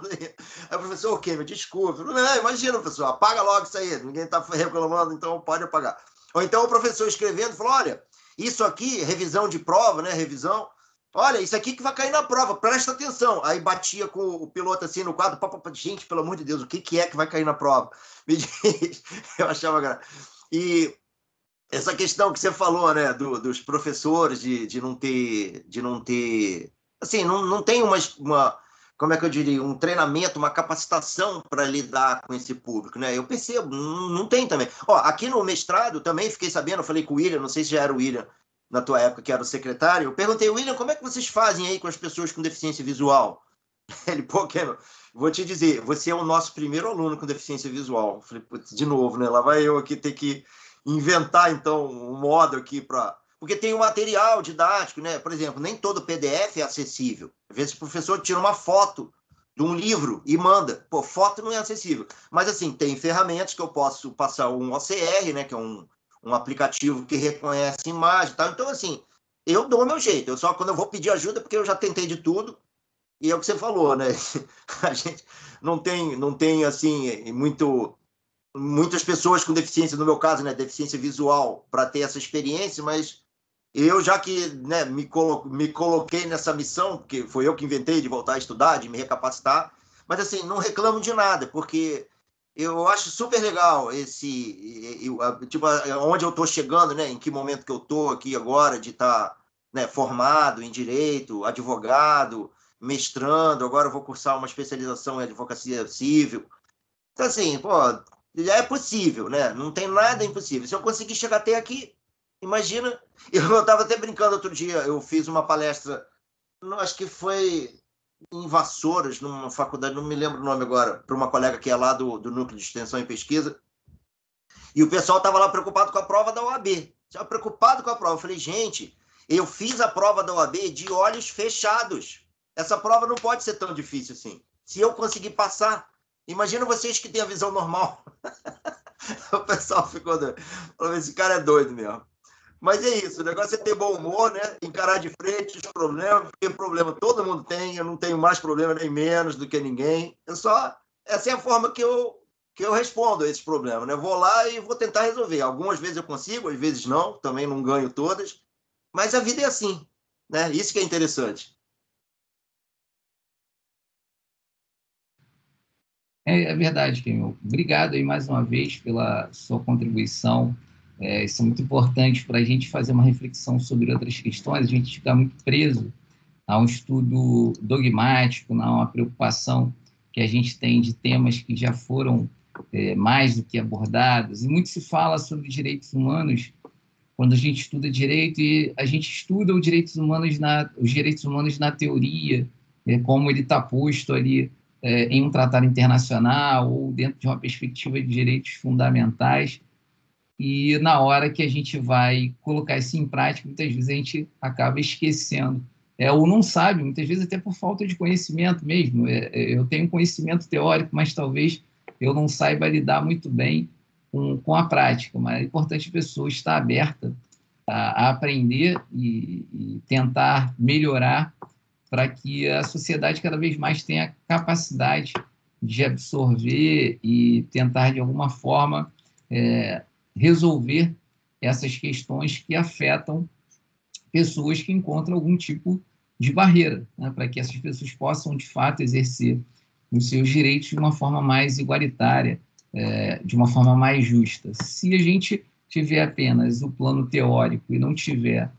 Aí o professor, ok, me desculpe. Não, imagina, professor, apaga logo isso aí. Ninguém está reclamando, então pode apagar. Ou então o professor escrevendo, falou, olha, isso aqui, revisão de prova, né? Revisão. Olha, isso aqui que vai cair na prova, presta atenção. Aí batia com o piloto assim no quadro, gente, pelo amor de Deus, o que é que vai cair na prova? Me diz. Eu achava graça. E essa questão que você falou, né, dos professores de não ter, assim, não tem uma, como é que eu diria, um treinamento, uma capacitação para lidar com esse público, né? Eu percebo, não tem também. Ó, aqui no mestrado também fiquei sabendo, eu falei com o William, não sei se já era o William na tua época que era o secretário, eu perguntei, William, como é que vocês fazem aí com as pessoas com deficiência visual? Ele, pô, Kemel, vou te dizer, você é o nosso primeiro aluno com deficiência visual. Eu falei, putz, de novo, né? Lá vai eu aqui ter que inventar, então, um modo aqui para... Porque tem um material didático, né? Por exemplo, nem todo PDF é acessível. Às vezes o professor tira uma foto de um livro e manda. Pô, foto não é acessível. Mas, assim, tem ferramentas que eu posso passar um OCR, né? Que é um aplicativo que reconhece imagem e tal. Então, assim, eu dou o meu jeito. Quando eu vou pedir ajuda, porque eu já tentei de tudo, E é o que você falou, né? A gente não tem assim, muitas pessoas com deficiência, no meu caso, né, deficiência visual, para ter essa experiência, mas eu, já que, né, me coloquei nessa missão, porque foi eu que inventei de voltar a estudar, de me recapacitar, mas assim, não reclamo de nada, porque eu acho super legal tipo, onde eu estou chegando, né, em que momento que eu estou aqui agora, de estar, né, formado em direito, advogado, mestrando, agora eu vou cursar uma especialização em advocacia civil. Então, assim, pô, é possível, né? Não tem nada impossível. Se eu conseguir chegar até aqui, imagina. Eu estava até brincando outro dia, eu fiz uma palestra, acho que foi em Vassouras, numa faculdade, não me lembro o nome agora, para uma colega que é lá do Núcleo de Extensão e Pesquisa, e o pessoal estava lá preocupado com a prova da OAB. Estava preocupado com a prova. Eu falei, gente, eu fiz a prova da OAB de olhos fechados. Essa prova não pode ser tão difícil assim. Se eu conseguir passar, imagina vocês que têm a visão normal. O pessoal ficou doido. Falou, esse cara é doido mesmo. Mas é isso, o negócio é ter bom humor, né? Encarar de frente os problemas, porque problema todo mundo tem, eu não tenho mais problema nem menos do que ninguém. Essa é a forma que eu respondo a esses problemas, né? Eu vou lá e vou tentar resolver. Algumas vezes eu consigo, às vezes não, também não ganho todas, mas a vida é assim, né? Isso que é interessante. É verdade, Kemil. Obrigado aí mais uma vez pela sua contribuição. Isso é muito importante para a gente fazer uma reflexão sobre outras questões, a gente ficar muito preso a um estudo dogmático, a uma preocupação que a gente tem de temas que já foram mais do que abordados. E muito se fala sobre direitos humanos quando a gente estuda direito, e a gente estuda os direitos humanos na teoria, como ele está posto ali em um tratado internacional ou dentro de uma perspectiva de direitos fundamentais. E na hora que a gente vai colocar isso em prática, muitas vezes a gente acaba esquecendo, ou não sabe, muitas vezes até por falta de conhecimento mesmo. Eu tenho conhecimento teórico, mas talvez eu não saiba lidar muito bem com a prática. Mas é importante a pessoa estar aberta a aprender e tentar melhorar para que a sociedade cada vez mais tenha capacidade de absorver e tentar, de alguma forma, resolver essas questões que afetam pessoas que encontram algum tipo de barreira, né, para que essas pessoas possam, de fato, exercer os seus direitos de uma forma mais igualitária, de uma forma mais justa. Se a gente tiver apenas o plano teórico e não tiver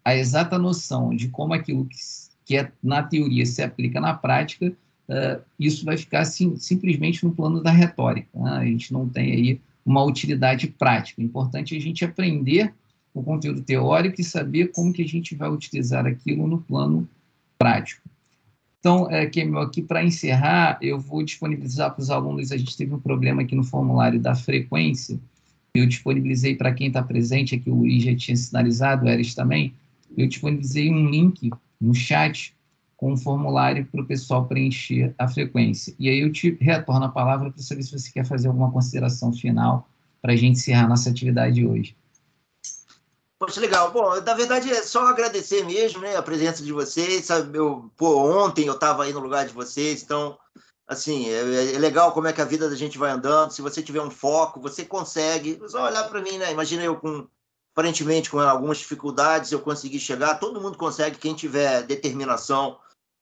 a exata noção de como aquilo que é na teoria se aplica na prática, isso vai ficar simplesmente no plano da retórica, né? A gente não tem aí uma utilidade prática. É importante a gente aprender o conteúdo teórico e saber como que a gente vai utilizar aquilo no plano prático. Então, Kemil, aqui para encerrar, eu vou disponibilizar para os alunos, a gente teve um problema aqui no formulário da frequência, eu disponibilizei para quem está presente, aqui o Luiz já tinha sinalizado, o Eris também, eu disponibilizei um link no chat com um formulário para o pessoal preencher a frequência. E aí eu te retorno a palavra para saber se você quer fazer alguma consideração final para a gente encerrar nossa atividade de hoje. Poxa, legal. Bom, na verdade é só agradecer mesmo, né, a presença de vocês. Sabe, ontem eu estava aí no lugar de vocês, então, assim, é legal como é que a vida da gente vai andando. Se você tiver um foco, você consegue. É só olhar para mim, né? Imagina eu aparentemente com algumas dificuldades, eu consegui chegar. Todo mundo consegue, quem tiver determinação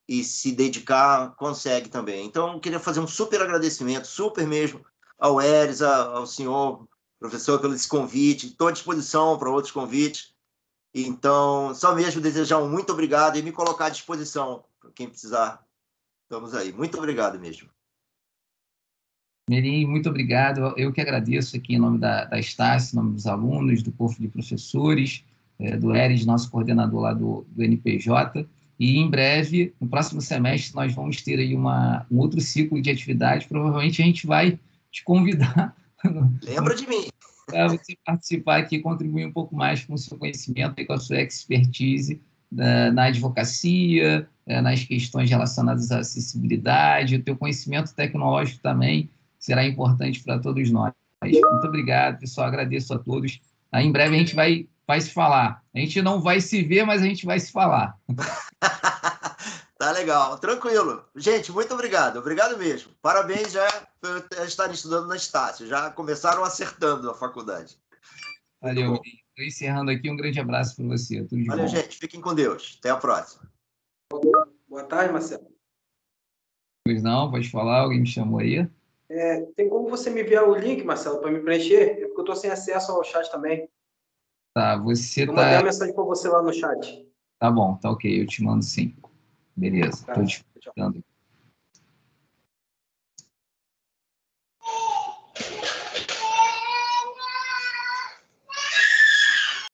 e se dedicar, consegue também. Então, eu queria fazer um super agradecimento, super mesmo, ao Eris, ao senhor professor, pelo esse convite. Estou à disposição para outros convites. Então, só mesmo desejar um muito obrigado e me colocar à disposição para quem precisar. Estamos aí. Muito obrigado mesmo. Merim, muito obrigado. Eu que agradeço aqui em nome da Estácio, em nome dos alunos, do corpo de professores, do Eris, nosso coordenador lá do NPJ. E em breve, no próximo semestre, nós vamos ter aí um outro ciclo de atividades. Provavelmente a gente vai te convidar. Lembra de mim. Para você participar aqui e contribuir um pouco mais com o seu conhecimento e com a sua expertise na advocacia, nas questões relacionadas à acessibilidade. O teu conhecimento tecnológico também será importante para todos nós. Muito obrigado, pessoal. Agradeço a todos. Em breve a gente vai se falar. A gente não vai se ver, mas a gente vai se falar. Tá legal, tranquilo. Gente, muito obrigado. Obrigado mesmo. Parabéns já por estarem estudando na Estácio. Já começaram acertando a faculdade. Valeu. Estou encerrando aqui. Um grande abraço para você. Tudo de Valeu, bom. gente. Fiquem com Deus. Até a próxima. Boa tarde, Marcelo. Pois não, pode falar. Alguém me chamou aí? Tem como você me enviar o link, Marcelo, para me preencher? É porque eu estou sem acesso ao chat também. Tá, você Eu mandei tá... uma mensagem para você lá no chat. Tá bom, tá ok. Eu te mando sim. Beleza, Tá. estou te Tchau. dando.